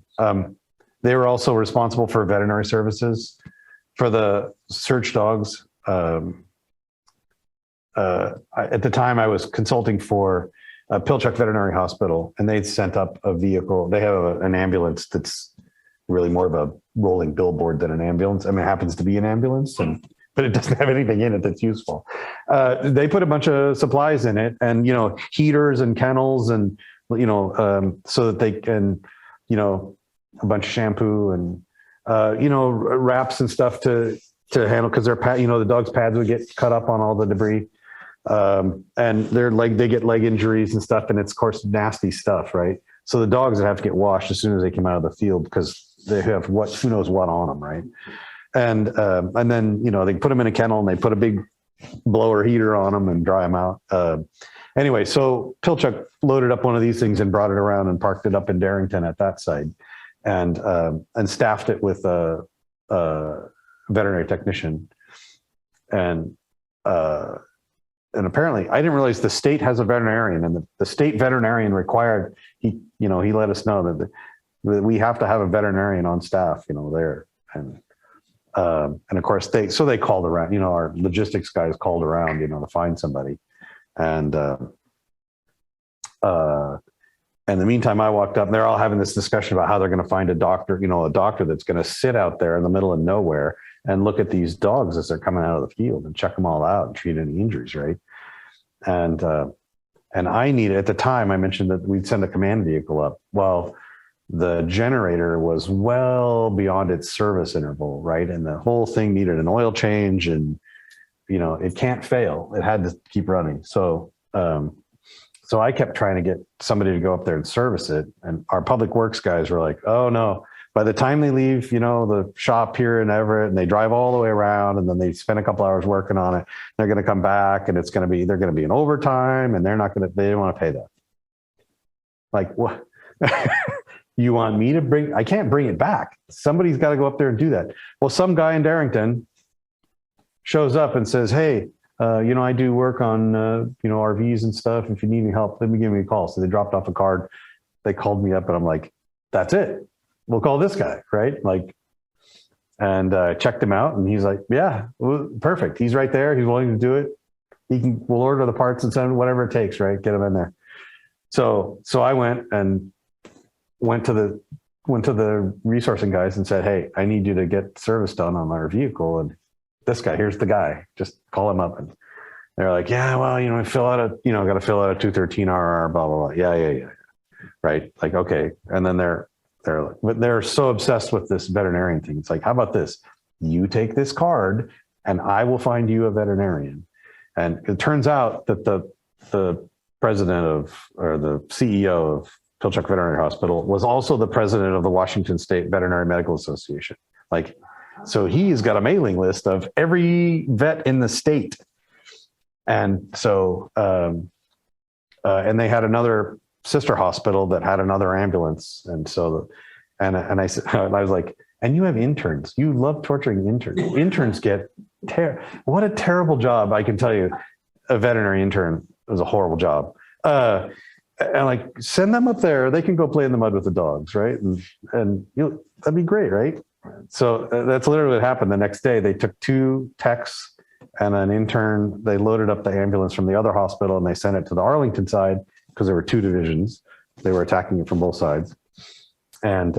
They were also responsible for veterinary services for the search dogs. At the time I was consulting for Pilchuck Veterinary Hospital, and they'd sent up a vehicle. They have an ambulance that's really more of a rolling billboard than an ambulance. I mean, it happens to be an ambulance, but it doesn't have anything in it that's useful. They put a bunch of supplies in it, and heaters and kennels, and so that they can, a bunch of shampoo and wraps and stuff to handle, because their the dog's pads would get cut up on all the debris. And they get leg injuries and stuff, and it's of course nasty stuff, right? So the dogs would have to get washed as soon as they came out of the field because they have who knows what on them, right? And then they put them in a kennel and they put a big blower heater on them and dry them out. Anyway, so Pilchuck loaded up one of these things and brought it around and parked it up in Darrington at that site, and staffed it with a veterinary technician. And apparently, I didn't realize the state has a veterinarian, and the state veterinarian required, he let us know that we have to have a veterinarian on staff, there. And of course they called around, our logistics guys called around, to find somebody. And in the meantime, I walked up and they're all having this discussion about how they're going to find a doctor that's going to sit out there in the middle of nowhere and look at these dogs as they're coming out of the field and check them all out and treat any injuries, right? And I needed, at the time, I mentioned that we'd send a command vehicle up. Well, the generator was well beyond its service interval, right? And the whole thing needed an oil change, and it can't fail. It had to keep running. So I kept trying to get somebody to go up there and service it. And our public works guys were like, oh no. By the time they leave, the shop here in Everett, and they drive all the way around, and then they spend a couple hours working on it, they're going to come back, and they're going to be in overtime, and they don't want to pay that. Like, what? You want me to I can't bring it back. Somebody's got to go up there and do that. Well, some guy in Darrington shows up and says, hey, I do work on, RVs and stuff. If you need any help, give me a call. So they dropped off a card. They called me up, and I'm like, that's it. We'll call this guy, right? And checked him out, and he's like, yeah, perfect. He's right there. He's willing to do it. We'll order the parts and send whatever it takes, right? Get him in there. So I went to the resourcing guys and said, hey, I need you to get service done on our vehicle. And this guy, here's the guy, just call him up. And they're like, yeah, well, got to fill out a 213 RR, blah, blah, blah. Yeah. Right. Like, okay. And then they're so obsessed with this veterinarian thing. It's like, how about this? You take this card and I will find you a veterinarian. And it turns out that the president or the CEO of Pilchuck Veterinary Hospital was also the president of the Washington State Veterinary Medical Association. So he's got a mailing list of every vet in the state. And so, and they had another sister hospital that had another ambulance. And so, and I said, I was like, and you have interns. You love torturing interns. Interns get what a terrible job. I can tell you, a veterinary intern was a horrible job. And send them up there. They can go play in the mud with the dogs, right? And that'd be great, right? So that's literally what happened. The next day, they took 2 techs and an intern. They loaded up the ambulance from the other hospital and they sent it to the Arlington side because there were 2 divisions. They were attacking it from both sides. And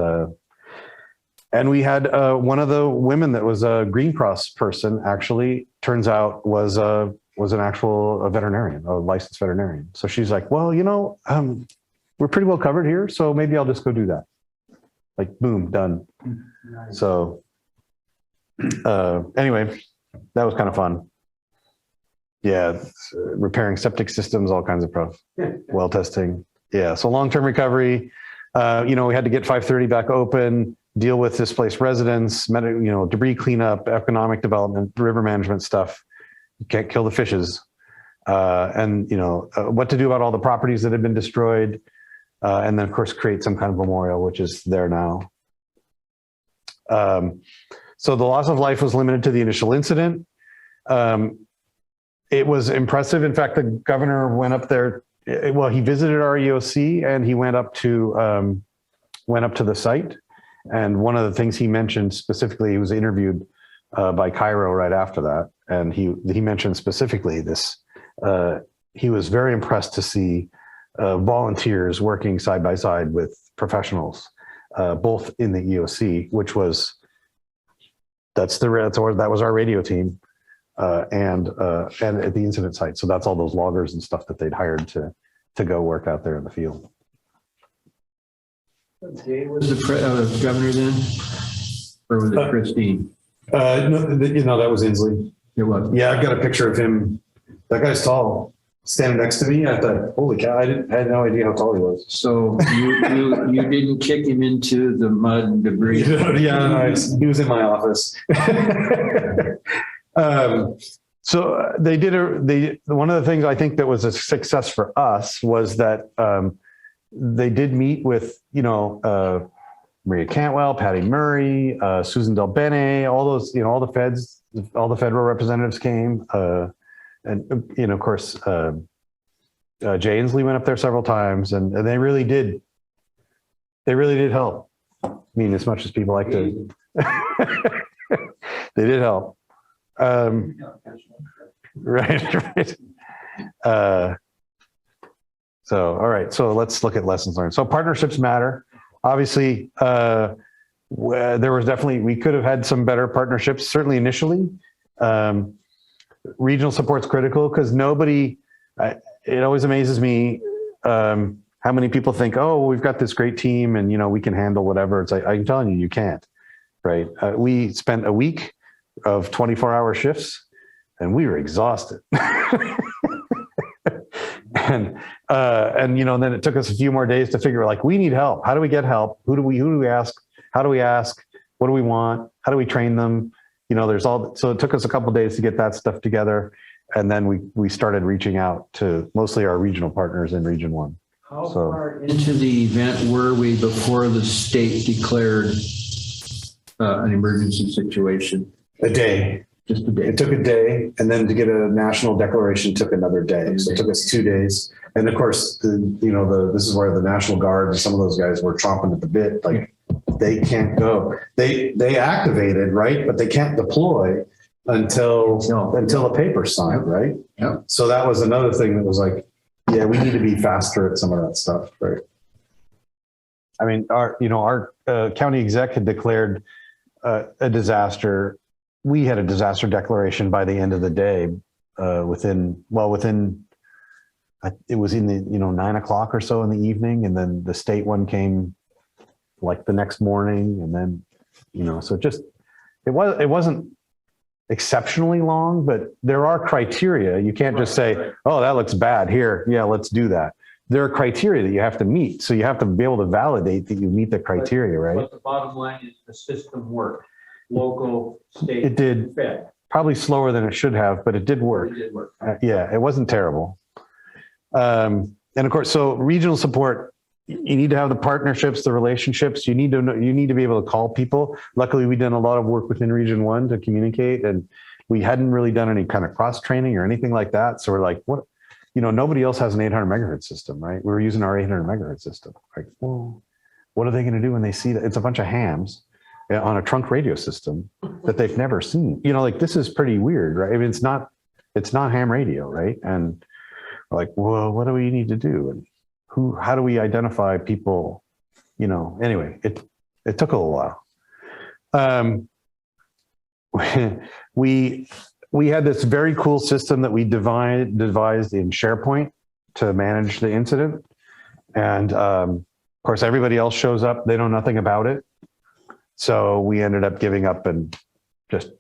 we had one of the women that was a Green Cross person, actually, turns out was an actual veterinarian, a licensed veterinarian. So she's like, well, we're pretty well covered here, so maybe I'll just go do that. like boom, done. So anyway, that was kind of fun. Yeah, repairing septic systems, all kinds of stuff. Well testing. Yeah, so long-term recovery. We had to get 530 back open, deal with displaced residents, debris cleanup, economic development, river management stuff. You can't kill the fishes. And what to do about all the properties that have been destroyed. And then, of course, create some kind of memorial, which is there now. So the loss of life was limited to the initial incident. It was impressive. In fact, the governor went up there. Well, he visited our EOC and he went up to the site. And one of the things he mentioned specifically, he was interviewed by Cairo right after that, and he mentioned specifically this. He was very impressed to see volunteers working side by side with professionals, both in the EOC, which was that was our radio team, and at the incident site. So that's all those loggers and stuff that they'd hired to go work out there in the field. Jay was the governor then, or was it Christine? No, that was Inslee. It was. Yeah, I've got a picture of him. That guy's tall, standing next to me. I thought, holy cow! I had no idea how tall he was. So you didn't kick him into the mud and debris. Yeah, he was in my office. So they did one of the things I think that was a success for us was that they did meet with Maria Cantwell, Patty Murray, Susan Del Bene, all those all the feds, all the federal representatives came, and of course Jay Inslee went up there several times, and they really did help. I mean, as much as people like to, they did help. Right. So, all right. So let's look at lessons learned. So partnerships matter. Obviously, there was definitely, we could have had some better partnerships, certainly initially. Regional support's critical because it always amazes me how many people think, oh, we've got this great team and, we can handle whatever. It's like, I'm telling you can't, right? We spent a week of 24-hour shifts and we were exhausted. And then it took us a few more days to figure we need help. How do we get help? Who do we ask? How do we ask? What do we want? How do we train them? So it took us a couple of days to get that stuff together. And then we started reaching out to mostly our regional partners in Region 1. How far into the event were we before the state declared an emergency situation? A day. Just a day. It took a day, and then to get a national declaration took another day. So it took us 2 days. And of course, this is where the National Guard and some of those guys were chomping at the bit. Like they can't go. They activated, right? But they can't deploy until the paper's signed, right? Yeah. So that was another thing that was like, yeah, we need to be faster at some of that stuff, right? I mean, our county exec had declared a disaster. We had a disaster declaration by the end of the day, within it was in the 9 o'clock or so in the evening, and then the state one came like the next morning, and then so it wasn't exceptionally long, but there are criteria. You can't just say, oh, that looks bad here, yeah, let's do that. There are criteria that you have to meet, so you have to be able to validate that you meet the criteria, right? But the bottom line is the system worked. Local, state, It did. Fed. Probably slower than it should have, but it did work. It did work. Yeah, it wasn't terrible. And of course, so regional support, you need to have the partnerships, the relationships. You need to be able to call people. Luckily, we've done a lot of work within Region 1 to communicate, and we hadn't really done any kind of cross training or anything like that. So we're like, what? Nobody else has an 800 megahertz system, right? We were using our 800 megahertz system. Like, well, what are they going to do when they see that it's a bunch of hams on a trunk radio system that they've never seen? This is pretty weird, right? I mean, it's not ham radio, right? And we're like, well, what do we need to do? And how do we identify people? Anyway, it took a little while. We had this very cool system that we devised in SharePoint to manage the incident. And Of course, everybody else shows up. They know nothing about it. So we ended up giving up and just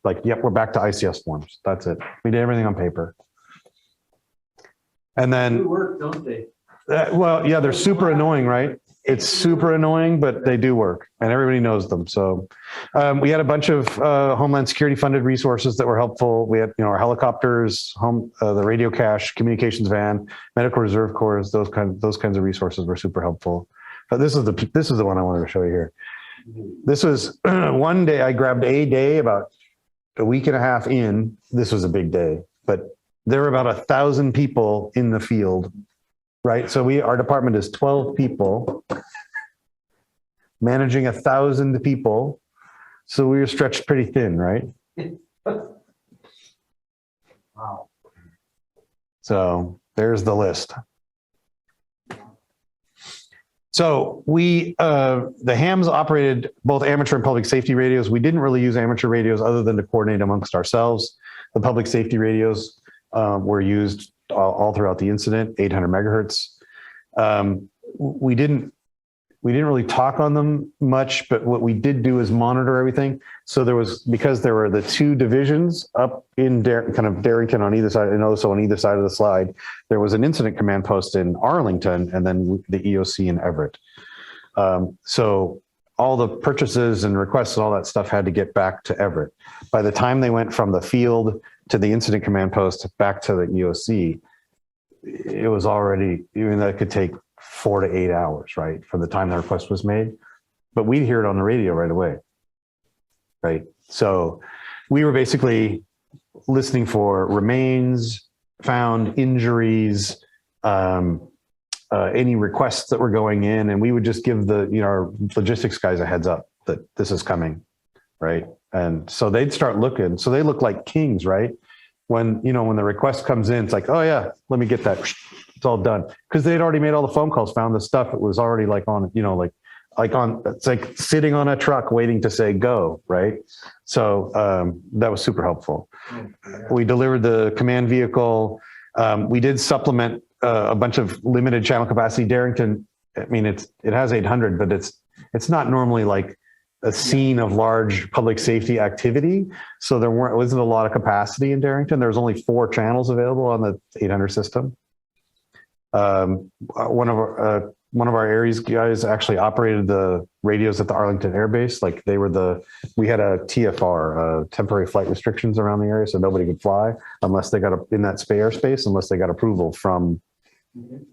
like, yep, we're back to ICS forms. That's it. We did everything on paper. And They then, work, don't they? well, yeah, they're super annoying, right? It's super annoying, but they do work and everybody knows them. So we had a bunch of Homeland Security funded resources that were helpful. We had, our helicopters, the radio cache, communications van, medical reserve corps, those kinds of resources were super helpful. But this is the one I wanted to show you here. This was one day I grabbed a day about a week and a half in. This was a big day, but there were about 1,000 people in the field. Right. So our department is 12 people managing 1,000 people. So we were stretched pretty thin, right? Wow. So there's the list. So the hams operated both amateur and public safety radios. We didn't really use amateur radios other than to coordinate amongst ourselves. The public safety radios were used all throughout the incident, 800 megahertz. We didn't really talk on them much, but what we did do is monitor everything. So because there were the two divisions up in kind of Darrington on either side and Oso on either side of the slide, there was an incident command post in Arlington and then the EOC in Everett. So all the purchases and requests and all that stuff had to get back to Everett. By the time they went from the field to the incident command post back to the EOC, it was already, even that could take 4 to 8 hours, right? From the time the request was made, but we'd hear it on the radio right away. Right. So we were basically listening for remains, found injuries, any requests that were going in, and we would just give our logistics guys a heads up that this is coming. Right. And so they'd start looking. So they look like kings, right? When the request comes in, it's like, oh yeah, let me get that. It's all done. Because they'd already made all the phone calls, found the stuff. It was already like on, it's like sitting on a truck waiting to say go, right? So that was super helpful. We delivered the command vehicle. We did supplement a bunch of limited channel capacity. Darrington, I mean, it has 800, but it's not normally like a scene of large public safety activity. So there wasn't a lot of capacity in Darrington. There was only 4 channels available on the 800 system. One of our Aries guys actually operated the radios at the Arlington Air Base. Like we had a TFR, temporary flight restrictions around the area, so nobody could fly unless they got in that airspace, unless they got approval from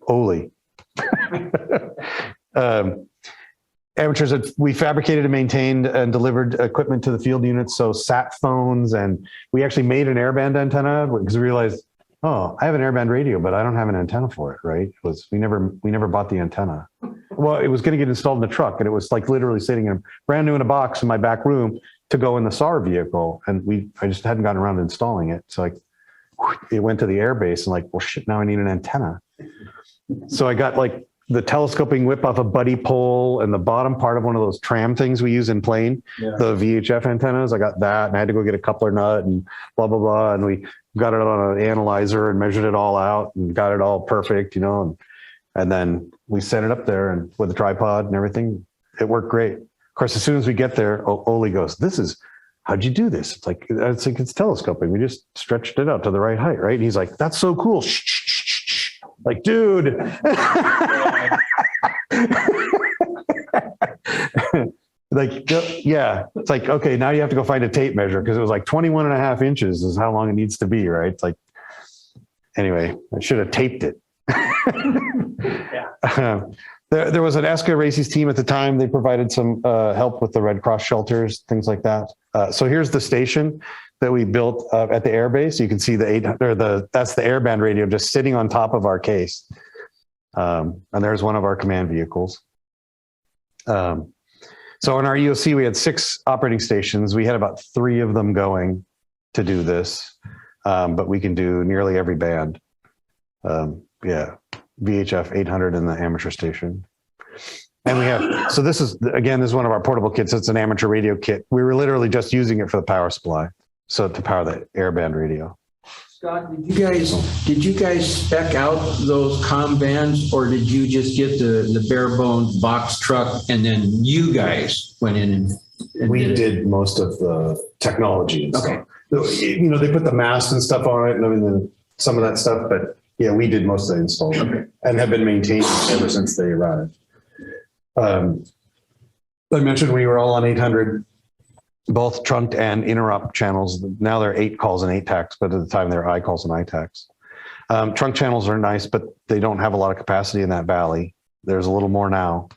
Oli. Amateurs, we fabricated and maintained and delivered equipment to the field units. So sat phones, and we actually made an airband antenna because we realized, oh, I have an airband radio, but I don't have an antenna for it, right? We never bought the antenna. Well, it was going to get installed in the truck, and it was like literally sitting brand new in a box in my back room to go in the SAR vehicle. And I just hadn't gotten around to installing it. So it went to the air base and like, well, shit, now I need an antenna. So I got like the telescoping whip off a buddy pole and the bottom part of one of those tram things we use in plane, the VHF antennas. I got that, and I had to go get a coupler nut and blah, blah, blah. And we got it on an analyzer and measured it all out and got it all perfect, and then we set it up there and with a tripod and everything. It worked great. Of course, as soon as we get there, Oli goes, how'd you do this? It's telescoping. We just stretched it out to the right height, right? And he's like, that's so cool. Shh, shh, shh, shh. Like, dude. Like, yeah, it's like, okay, now you have to go find a tape measure because it was like 21 and a half inches is how long it needs to be, right? It's like, anyway, I should have taped it. There was an ESCA Races team at the time. They provided some help with the Red Cross shelters, things like that. So here's the station that we built at the airbase. You can see that's the airband radio just sitting on top of our case. And there's one of our command vehicles. So in our EOC, we had 6 operating stations. We had about 3 of them going to do this, but we can do nearly every band. VHF 800 in the amateur station. And we have, so this is one of our portable kits. It's an amateur radio kit. We were literally just using it for the power supply. So to power the airband radio. Scott, did you guys spec out those comm bands, or did you just get the bare bones box truck and then you guys went in and We it? did most of the technology and stuff. You know, they put the mast and stuff on it and I mean, some of that stuff, but yeah, we did most of the install and have been maintaining ever since they arrived. I mentioned we were all on 800, both trunked and interrupt channels. Now they're 8 calls and 8 tacks, but at the time they're I calls and I tacks. Trunk channels are nice, but they don't have a lot of capacity in that valley. There's a little more now.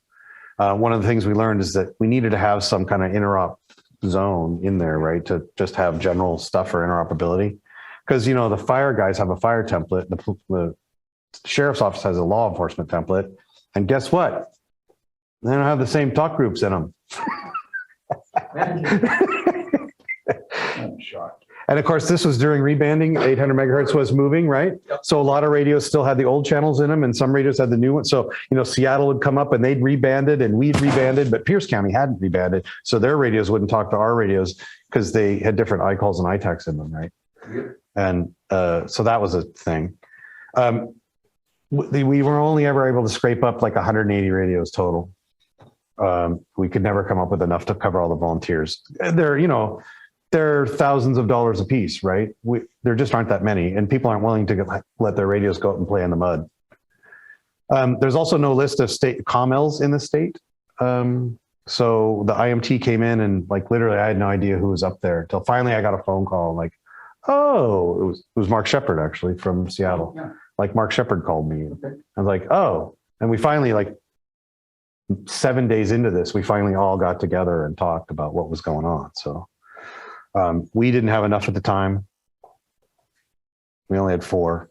One of the things we learned is that we needed to have some kind of interrupt zone in there, right? To just have general stuff for interoperability. Because, you know, the fire guys have a fire template. The sheriff's office has a law enforcement template. And guess what? They don't have the same talk groups in them. I'm shocked. And of course, this was during rebanding. 800 megahertz was moving, right? Yep. So a lot of radios still had the old channels in them, and some radios had the new ones. So, you know, Seattle would come up and they'd rebanded and we'd rebanded, but Pierce County hadn't rebanded. So their radios wouldn't talk to our radios because they had different I calls and I tacks in them, right? Yep. And so that was a thing. We were only ever able to scrape up like 180 radios total. We could never come up with enough to cover all the volunteers. They're thousands of dollars a piece, right? There just aren't that many, and people aren't willing to let their radios go out and play in the mud. There's also no list of state COMELs in the state. So the IMT came in and like literally I had no idea who was up there until finally I got a phone call like, oh, it was Mark Shepard actually from Seattle. Yeah. Like Mark Shepard called me. Okay. I was like, oh, and we finally like 7 days into this, we finally all got together and talked about what was going on. So we didn't have enough at the time. We only had 4.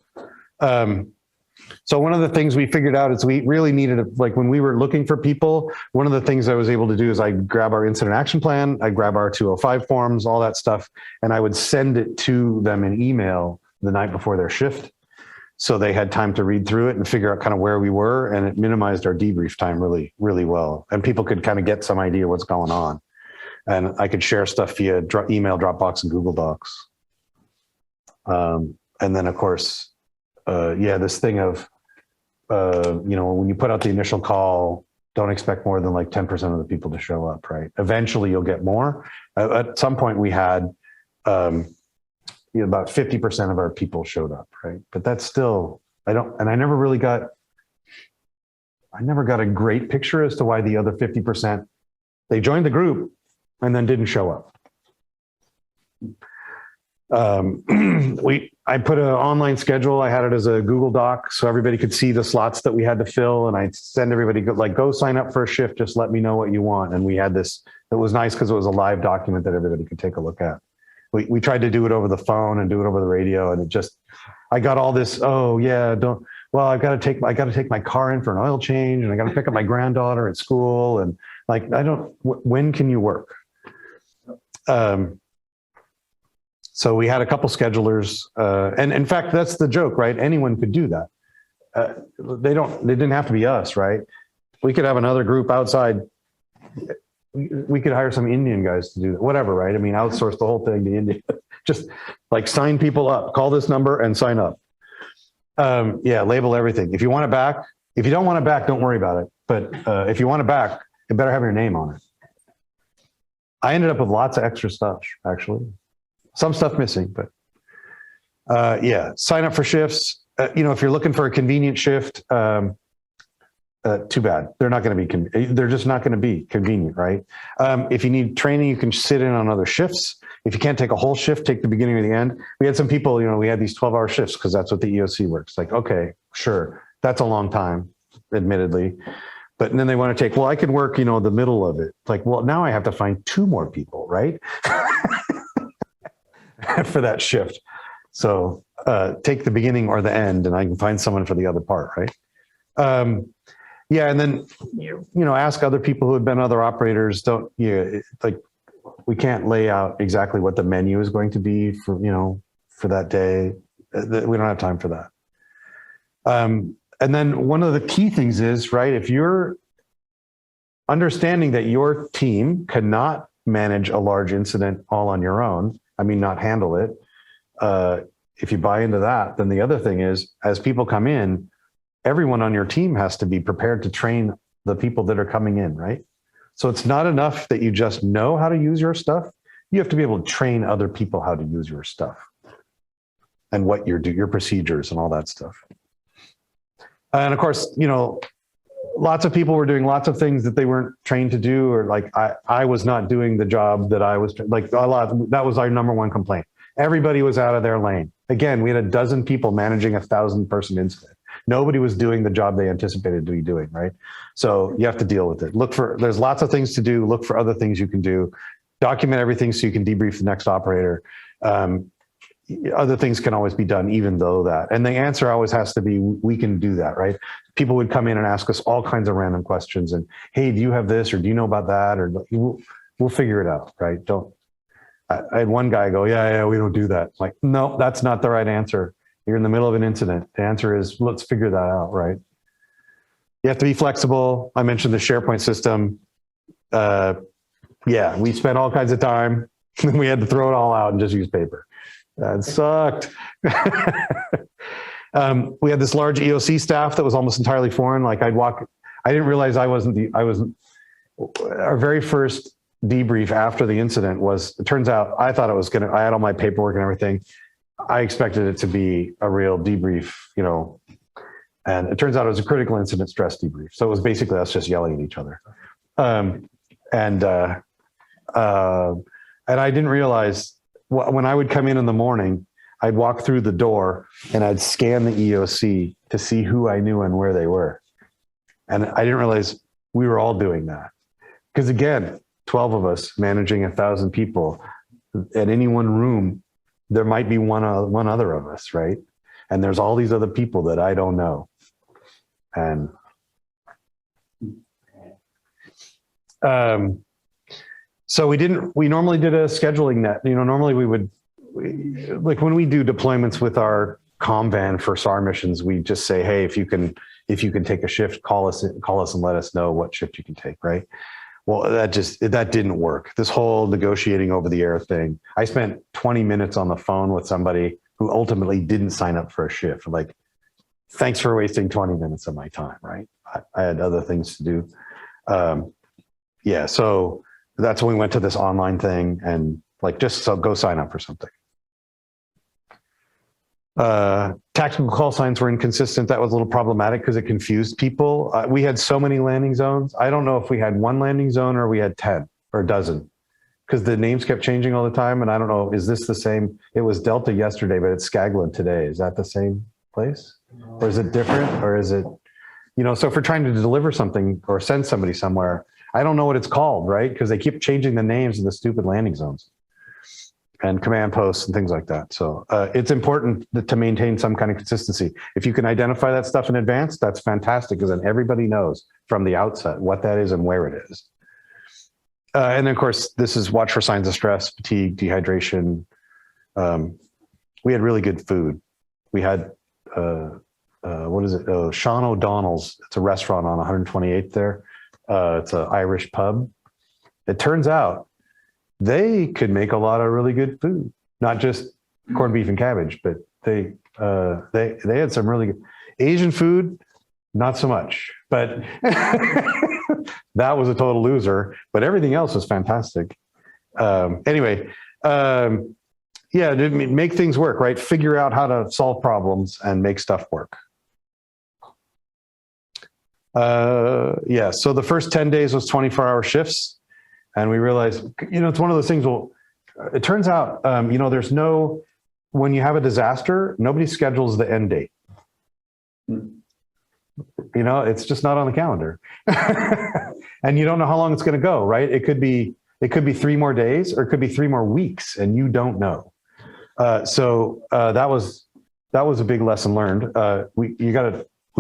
So one of the things we figured out is we really needed, like when we were looking for people, one of the things I was able to do is I grab our incident action plan, I grab our 205 forms, all that stuff, and I would send it to them in email the night before their shift. So they had time to read through it and figure out kind of where we were, and it minimized our debrief time really, really well. And people could kind of get some idea what's going on. And I could share stuff via email, Dropbox, and Google Docs. And then, of course, this thing of, when you put out the initial call, don't expect more than like 10% of the people to show up, right? Eventually, you'll get more. At some point, we had about 50% of our people showed up, right? But that's still, I never got a great picture as to why the other 50%, they joined the group and then didn't show up. I put an online schedule. I had it as a Google Doc so everybody could see the slots that we had to fill. And I'd send everybody go sign up for a shift. Just let me know what you want. And we had this, it was nice because it was a live document that everybody could take a look at. We tried to do it over the phone and do it over the radio. And I got all this, I got to take my car in for an oil change and I got to pick up my granddaughter at school. And like, when can you work? So we had a couple schedulers, and in fact, that's the joke, right? Anyone could do that. They didn't have to be us, right? We could have another group outside. We could hire some Indian guys to do that, whatever, right? I mean, outsource the whole thing to India. Just like sign people up, call this number and sign up. Label everything. If you want it back, if you don't want it back, don't worry about it. But if you want it back, it better have your name on it. I ended up with lots of extra stuff, actually. Some stuff missing, but sign up for shifts. If you're looking for a convenient shift, too bad. They're not going to be, they're just not going to be convenient, right? If you need training, you can sit in on other shifts. If you can't take a whole shift, take the beginning or the end. We had some people, we had these 12-hour shifts because that's what the EOC works. Like, okay, sure. That's a long time, admittedly. But then they want to take, I can work, the middle of it. Like, now I have to find 2 more people, right? For that shift. So take the beginning or the end and I can find someone for the other part, right? And then, ask other people who have been other operators. We can't lay out exactly what the menu is going to be for that day. We don't have time for that. And then one of the key things is, right, if you're understanding that your team cannot manage a large incident all on your own, not handle it, if you buy into that, then the other thing is, as people come in, everyone on your team has to be prepared to train the people that are coming in, right? So it's not enough that you just know how to use your stuff. You have to be able to train other people how to use your stuff and what your procedures and all that stuff. And of course, you know, lots of people were doing lots of things that they weren't trained to do, or like I was not doing the job that I was like a lot. That was our number one complaint. Everybody was out of their lane. Again, we had a dozen people managing 1,000-person incident. Nobody was doing the job they anticipated to be doing, right? So you have to deal with it. There's lots of things to do. Look for other things you can do. Document everything so you can debrief the next operator. Other things can always be done, even though that. And the answer always has to be, we can do that, right? People would come in and ask us all kinds of random questions and, hey, do you have this? Or do you know about that? Or we'll figure it out, right? I had one guy go, yeah, we don't do that. Like, no, that's not the right answer. You're in the middle of an incident. The answer is, let's figure that out, right? You have to be flexible. I mentioned the SharePoint system. Yeah, we spent all kinds of time. We had to throw it all out and just use paper. That sucked. We had this large EOC staff that was almost entirely foreign. Like I didn't realize our very first debrief after the incident was, it turns out I thought I had all my paperwork and everything. I expected it to be a real debrief, you know, and it turns out it was a critical incident stress debrief. So it was basically us just yelling at each other. And I didn't realize when I would come in the morning, I'd walk through the door and I'd scan the EOC to see who I knew and where they were. And I didn't realize we were all doing that. Because again, 12 of us managing 1,000 people at any one room, there might be one other of us, right? And there's all these other people that I don't know. And so we normally did a scheduling net. You know, normally like when we do deployments with our comm van for SAR missions, we just say, hey, if you can take a shift, call us and let us know what shift you can take, right? Well, that didn't work. This whole negotiating over the air thing. I spent 20 minutes on the phone with somebody who ultimately didn't sign up for a shift. Like, thanks for wasting 20 minutes of my time, right? I had other things to do. Yeah, so that's when we went to this online thing and like, go sign up for something. Tactical call signs were inconsistent. That was a little problematic because it confused people. We had so many landing zones. I don't know if we had one landing zone or we had 10 or a dozen, because the names kept changing all the time. And I don't know, is this the same? It was Delta yesterday, but it's Skagland today. Is that the same place? Or is it different? Or is it, you know, so if we're trying to deliver something or send somebody somewhere, I don't know what it's called, right? Because they keep changing the names of the stupid landing zones and command posts and things like that. So it's important to maintain some kind of consistency. If you can identify that stuff in advance, that's fantastic, because then everybody knows from the outset what that is and where it is. And then of course, this is watch for signs of stress, fatigue, dehydration. We had really good food. We had, what is it? Sean O'Donnell's. It's a restaurant on 128th there. It's an Irish pub. It turns out they could make a lot of really good food, not just corned beef and cabbage, but they had some really good Asian food. Not so much, but that was a total loser. But everything else was fantastic. Anyway, yeah, make things work, right? Figure out how to solve problems and make stuff work. Yeah, so the first 10 days was 24-hour shifts. And we realized, you know, it's one of those things, well, it turns out, you know, when you have a disaster, nobody schedules the end date. You know, it's just not on the calendar. And you don't know how long it's going to go, right? It could be 3 more days or it could be 3 more weeks and you don't know. So that was a big lesson learned. We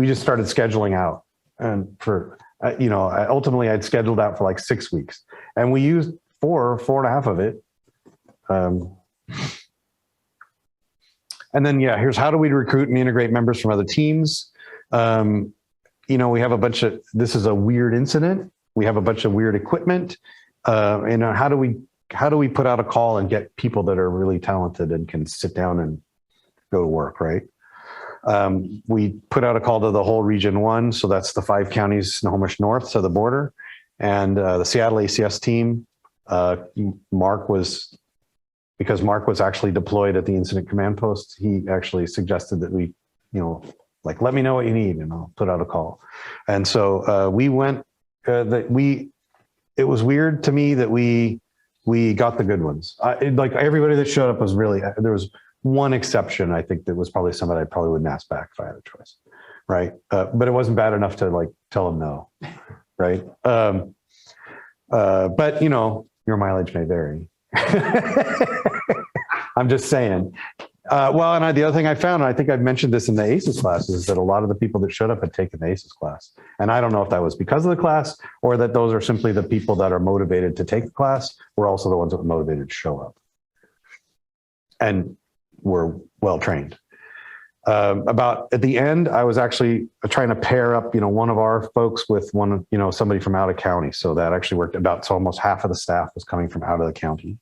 just started scheduling out, and for, you know, ultimately I'd scheduled out for like 6 weeks and we used 4.5 of it. And then, yeah, here's how do we recruit and integrate members from other teams? You know, we have this is a weird incident. We have a bunch of weird equipment. And how do we put out a call and get people that are really talented and can sit down go to work, right? We put out a call to the whole Region 1, so that's the 5 counties, Snohomish North to the border, and the Seattle ACS team. Because Mark was actually deployed at the incident command post, he actually suggested that we, like, let me know what you need and I'll put out a call. And so we went, it was weird to me that we got the good ones. Like everybody that showed up was really, there was one exception, I think, that was probably somebody I probably wouldn't ask back if I had a choice. Right. But it wasn't bad enough to like tell them no. Right. But your mileage may vary. I'm just saying. The other thing I found, and I think I've mentioned this in the ACES class, is that a lot of the people that showed up had taken the ACES class. And I don't know if that was because of the class or that those are simply the people that are motivated to take the class were also the ones that were motivated to show up and were well trained. About at the end, I was actually trying to pair up, one of our folks with somebody from out of county. So that actually worked so almost half of the staff was coming from out of the county.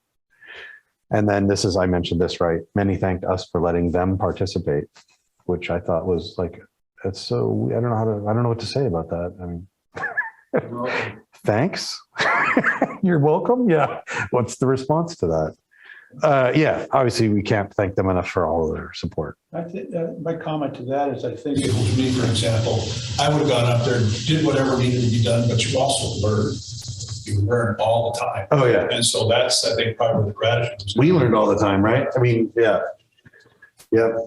And then I mentioned this, right? Many thanked us for letting them participate, which I thought was like, it's so, I don't know what to say about that. I mean, thanks. You're welcome. Yeah. What's the response to that? Obviously we can't thank them enough for all of their support. I think my comment to that is, I think if it was me, for example, I would have gone up there, did whatever needed to be done, but you also learn. You learn all the time. Oh yeah. And so that's, I think, part of the gratitude. We learned all the time, right? I mean, yeah. Yep.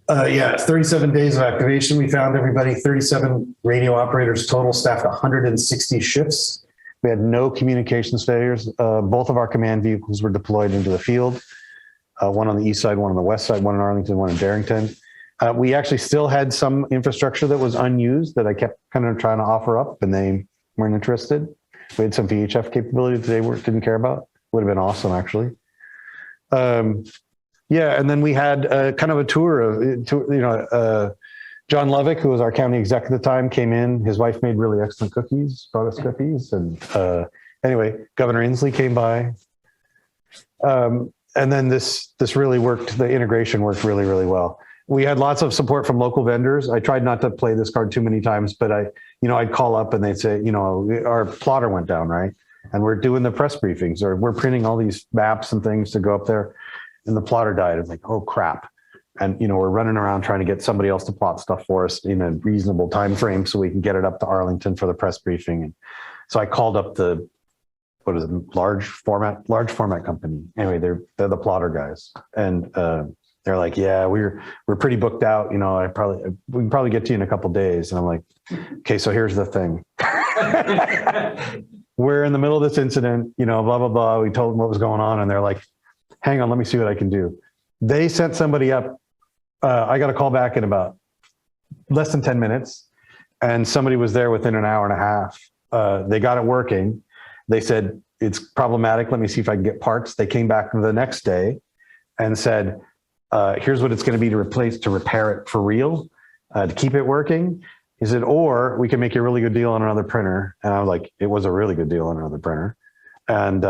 37 days of activation. We found everybody, 37 radio operators total, staffed 160 shifts. We had no communications failures. Both of our command vehicles were deployed into the field. One on the east side, one on the west side, one in Arlington, one in Darrington. We actually still had some infrastructure that was unused that I kept kind of trying to offer up, and they weren't interested. We had some VHF capability that they didn't care about. Would have been awesome, actually. And then we had kind of a tour of, John Lovick, who was our county exec at the time, came in. His wife made really excellent cookies, brought us cookies. And anyway, Governor Inslee came by. And then this really worked. The integration worked really, really well. We had lots of support from local vendors. I tried not to play this card too many times, but I'd call up and they'd say, our plotter went down, right? And we're doing the press briefings, or we're printing all these maps and things to go up there, and the plotter died. I'm like, oh crap. And, we're running around trying to get somebody else to plot stuff for us in a reasonable time frame so we can get it up to Arlington for the press briefing. And so I called up large format company. Anyway, they're the plotter guys. And, they're like, yeah, we're pretty booked out. We can probably get to you in a couple of days. And I'm like, okay, so here's the thing. We're in the middle of this incident, blah, blah, blah. We told them what was going on. And they're like, hang on, let me see what I can do. They sent somebody up. I got a call back in about less than 10 minutes. And somebody was there within an hour and a half. They got it working. They said, it's problematic. Let me see if I can get parts. They came back the next day and said, here's what it's going to be to repair it for real, to keep it working. He said, or we can make you a really good deal on another printer. And I was like, it was a really good deal on another printer. And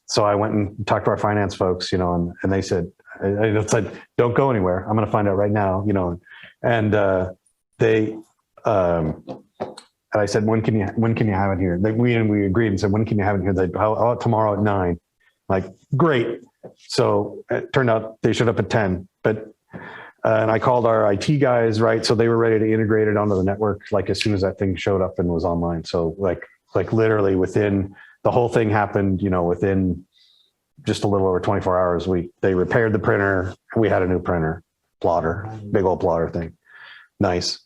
so I went and talked to our finance folks, and they said, I said, don't go anywhere. I'm going to find out right now, and and I said, when can you have it here? We agreed and said, when can you have it here? How about tomorrow at 9? Like, great. So it turned out they showed up at 10, and I called our IT guys, right? So they were ready to integrate it onto the network, like as soon as that thing showed up and was online. So like literally within, the whole thing happened, within just a little over 24 hours, they repaired the printer. We had a new printer, plotter, big old plotter thing. Nice.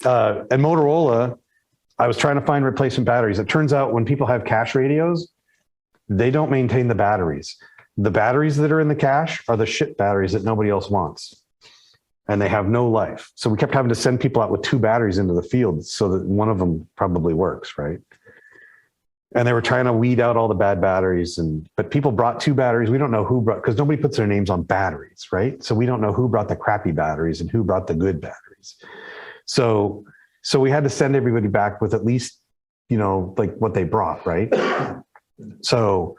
And Motorola, I was trying to find replacement batteries. It turns out when people have cache radios, they don't maintain the batteries. The batteries that are in the cache are the shit batteries that nobody else wants. And they have no life. So we kept having to send people out with 2 batteries into the field so that one of them probably works, right? And they were trying to weed out all the bad batteries. But people brought 2 batteries. We don't know who brought, because nobody puts their names on batteries, right? So we don't know who brought the crappy batteries and who brought the good batteries. So we had to send everybody back with at least, like what they brought, right? So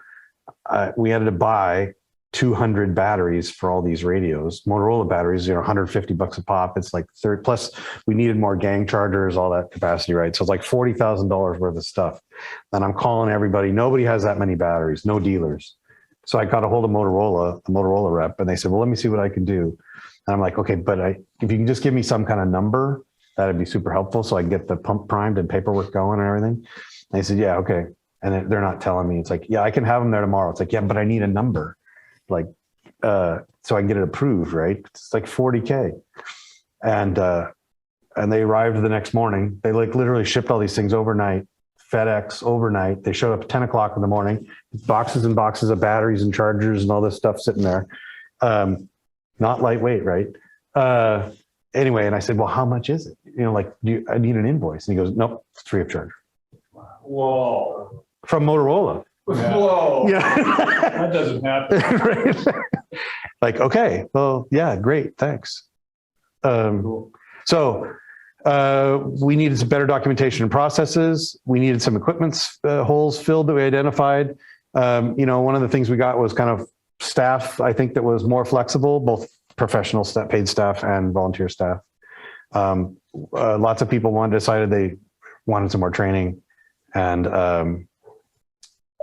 we had to buy 200 batteries for all these radios. Motorola batteries, $150 a pop. It's like 30 plus we needed more gang chargers, all that capacity, right? So it's like $40,000 worth of stuff. And I'm calling everybody. Nobody has that many batteries, no dealers. So I got a hold of Motorola, the Motorola rep, and they said, well, let me see what I can do. And I'm like, okay, but if you can just give me some kind of number, that'd be super helpful. So I can get the pump primed and paperwork going and everything. And they said, yeah, okay. And they're not telling me. It's like, yeah, I can have them there tomorrow. It's like, yeah, but I need a number. Like, so I can get it approved, right? It's like $40K. And they arrived the next morning. They like literally shipped all these things overnight, FedEx overnight. They showed up at 10 o'clock in the morning, boxes and boxes of batteries and chargers and all this stuff sitting there. Not lightweight, right? Anyway, and I said, well, how much is it? I need an invoice. And he goes, nope, it's free of charge. Whoa. From Motorola. Whoa. Yeah. That doesn't happen. Right? Like, okay, well, yeah, great, thanks. So we needed some better documentation and processes. We needed some equipment holes filled that we identified. One of the things we got was kind of staff, I think, that was more flexible, both professional staff, paid staff and volunteer staff. Lots of people decided they wanted some more training. And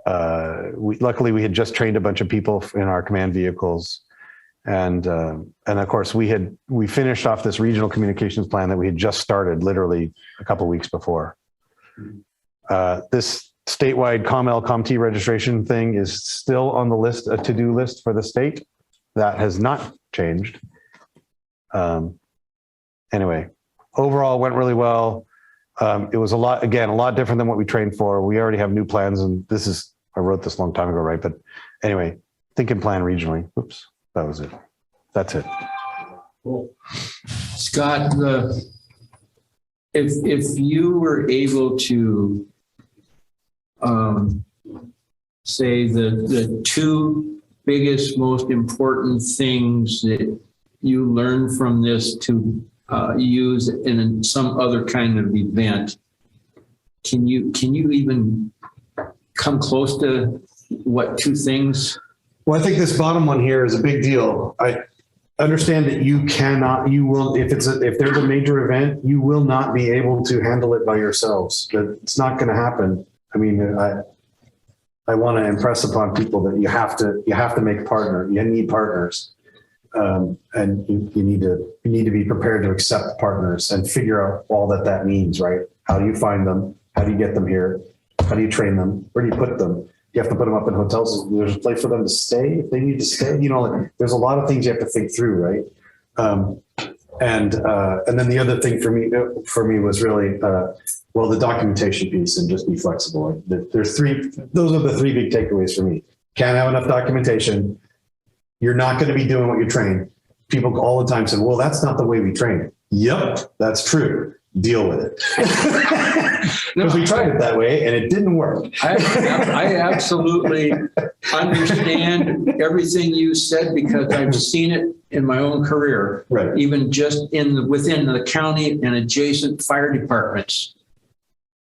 luckily we had just trained a bunch of people in our command vehicles. And of course we finished off this regional communications plan that we had just started literally a couple of weeks before. This statewide ComL ComT registration thing is still on the list, a to-do list for the state. That has not changed. Anyway, overall went really well. It was a lot different than what we trained for. We already have new plans, and I wrote this a long time ago, right? But anyway, think and plan regionally. Oops, that was it. That's it. Cool. Scott, if you were able to say the two biggest, most important things that you learned from this to use in some other kind of event, can you even come close to what two things? Well, I think this bottom one here is a big deal. I understand that if there's a major event, you will not be able to handle it by yourselves. It's not going to happen. I mean, I want to impress upon people that you have to make a partner. You need partners. And you need to be prepared to accept partners and figure out all that means, right? How do you find them? How do you get them here? How do you train them? Where do you put them? You have to put them up in hotels. There's a place for them to stay if they need to stay. There's a lot of things you have to think through, right? And then the other thing for me was really the documentation piece and just be flexible. Those are the three big takeaways for me. Can't have enough documentation. You're not going to be doing what you train. People all the time say, well, that's not the way we train. Yep, that's true. Deal with it. Because we tried it that way and it didn't work. I absolutely understand everything you said because I've seen it in my own career, right? Even just within the county and adjacent fire departments.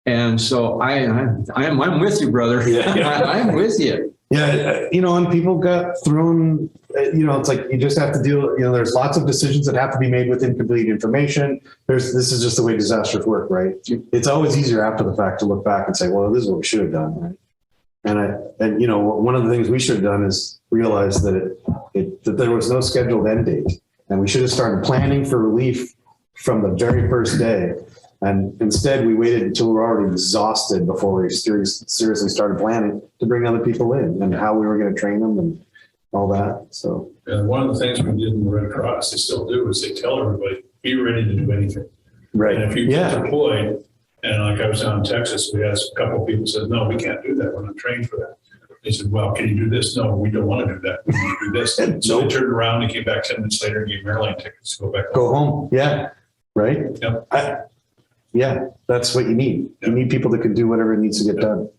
And so I'm with you, brother. Yeah. I'm with you. Yeah, and people got thrown, it's like you just have to deal, there's lots of decisions that have to be made with incomplete information. This is just the way disasters work, right? It's always easier after the fact to look back and say, well, this is what we should have done, right? And one of the things we should have done is realize that that there was no scheduled end date, and we should have started planning for relief from the very first day. And instead, we waited until we were already exhausted before we seriously started planning to bring other people in and how we were going to train them and all that. So, and one of the things we did in the Red Cross, they still do, is they tell everybody, be ready to do anything. Right. And if you get deployed, and like I was down in Texas, we asked a couple of people, said, no, we can't do that. We're not trained for that. They said, well, can you do this? No, we don't want to do that. We want to do this. And so they turned around and came back 10 minutes later and gave me airline tickets to go back home. Go home. Yeah. Right. Yep. Yeah, that's what you need. You need people that can do whatever needs to get done.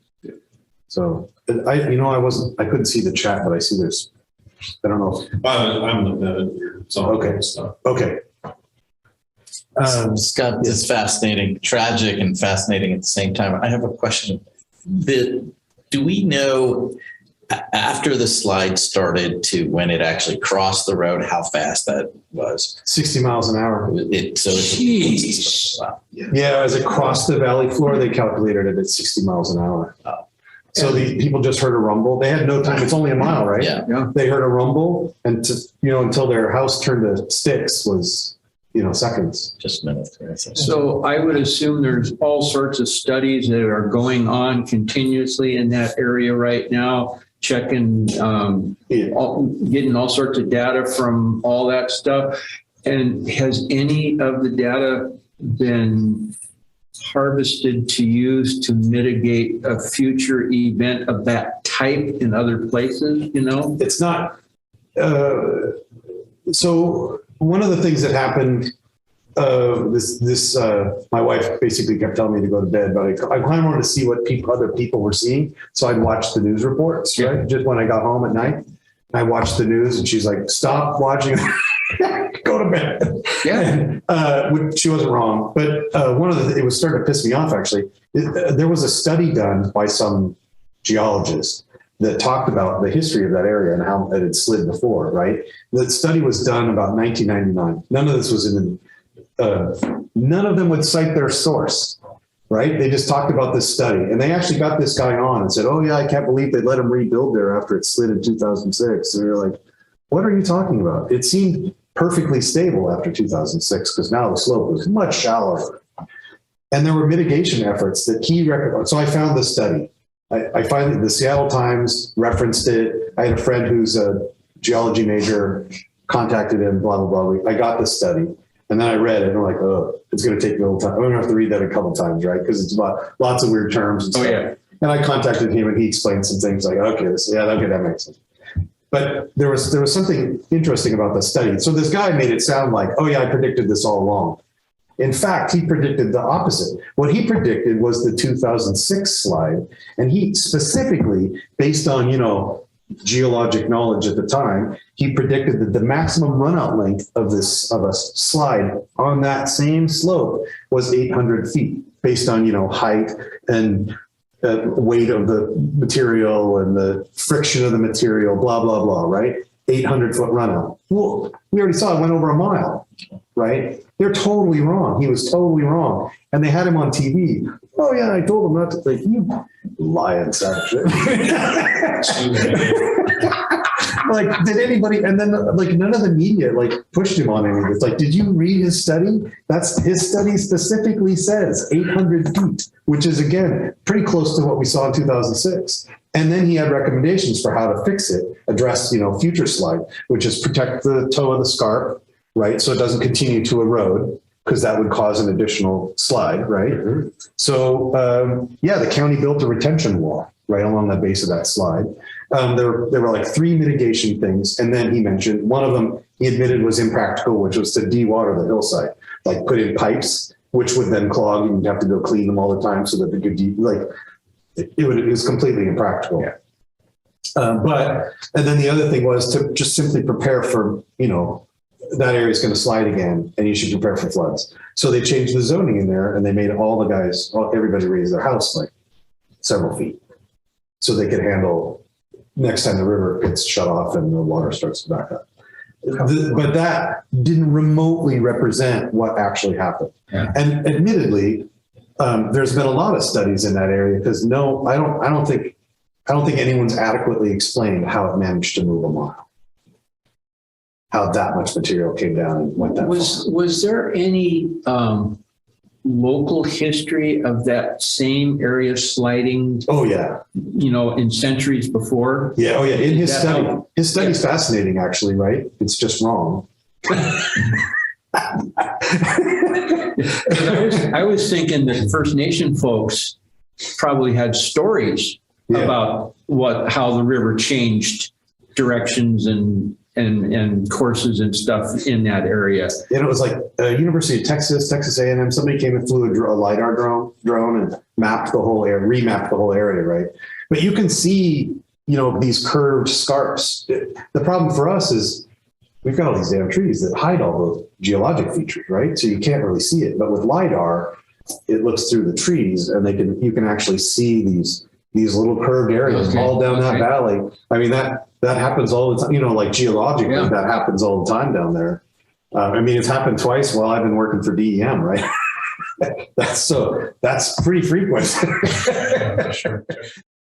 So I couldn't see the chat, but I see there's, I don't know. I'm looking at it here. It's all okay. Stuff. Okay. Scott, this is fascinating, tragic and fascinating at the same time. I have a question. Do we know After the slide started to when it actually crossed the road, how fast that was. 60 miles an hour. Jeez. Wow. Yeah, as it crossed the valley floor, they calculated it at 60 miles an hour. So the people just heard a rumble. They had no time. It's only a mile, right? Yeah. They heard a rumble, and until their house turned to sticks was, seconds. Just minutes. Right? So I would assume there's all sorts of studies that are going on continuously in that area right now, checking, getting all sorts of data from all that stuff. And has any of the data been harvested to use to mitigate a future event of that type in other places, It's not. So one of the things that happened, my wife basically kept telling me to go to bed, but I kind of wanted to see what other people were seeing. So I'd watch the news reports, right? Just when I got home at night, I watched the news and she's like, stop watching, go to bed. Yeah. She wasn't wrong. But it was starting to piss me off, actually. There was a study done by some geologist that talked about the history of that area and how it had slid before, right? The study was done about 1999. None of this was none of them would cite their source, right? They just talked about this study, and they actually got this guy on and said, oh yeah, I can't believe they let him rebuild there after it slid in 2006. And they're like, what are you talking about? It seemed perfectly stable after 2006 because now the slope was much shallower. And there were mitigation efforts that he recommended. So I found this study. I find that the Seattle Times referenced it. I had a friend who's a geology major, contacted him, blah, blah, blah. I got the study. And then I read it and I'm like, oh, it's going to take me a little time. I'm going to have to read that a couple of times, right? Because it's about lots of weird terms and stuff. Oh, yeah. And I contacted him and he explained some things like, okay, that makes sense. But there was something interesting about the study. So this guy made it sound like, oh yeah, I predicted this all along. In fact, he predicted the opposite. What he predicted was the 2006 slide. And he specifically, based on, geologic knowledge at the time, he predicted that the maximum runout length of a slide on that same slope was 800 feet based on, height and weight of the material and the friction of the material, blah, blah, blah, right? 800-foot runout. Well, we already saw it went over a mile, right? They're totally wrong. He was totally wrong. And they had him on TV. Oh yeah, I told him not to think. You lying sack of shit. Like, did anybody, and then like none of the media like pushed him on anything. It's like, did you read his study? That's his study specifically says 800 feet, which is again, pretty close to what we saw in 2006. And then he had recommendations for how to fix it, address, future slide, which is protect the toe of the scarp, right? So it doesn't continue to erode because that would cause an additional slide, right? Mm-hmm. So the county built a retention wall right along the base of that slide. There were like 3 mitigation things. And then he mentioned one of them he admitted was impractical, which was to de-water the hillside, like put in pipes, which would then clog and you'd have to go clean them all the time so that they could it was completely impractical. Yeah. And then the other thing was to just simply prepare for, that area is going to slide again and you should prepare for floods. So they changed the zoning in there and they made everybody raise their house like several feet so they could handle next time the river gets shut off and the water starts to back up. But that didn't remotely represent what actually happened. Yeah. And admittedly, there's been a lot of studies in that area because I don't think anyone's adequately explained how it managed to move a mile. How that much material came down and went that far. Was there any local history of that same area sliding? Oh yeah. In centuries before? Yeah. Oh yeah. In his study, his study's fascinating actually, right? It's just wrong. I was thinking that First Nation folks probably had stories about how the river changed directions and courses and stuff in that area. And it was like University of Texas A&M, somebody came and flew a LiDAR drone and remapped the whole area, right? But you can see, these curved scarps. The problem for us is we've got all these damn trees that hide all those geologic features, right? So you can't really see it. But with LiDAR, it looks through the trees and you can actually see these these little curved areas Okay, all down that okay. valley. I mean, that happens all the time, you know, like geologically, Yeah. that happens all the time down there. I mean, it's happened twice while I've been working for DEM, right? That's pretty frequent. Yeah, for sure.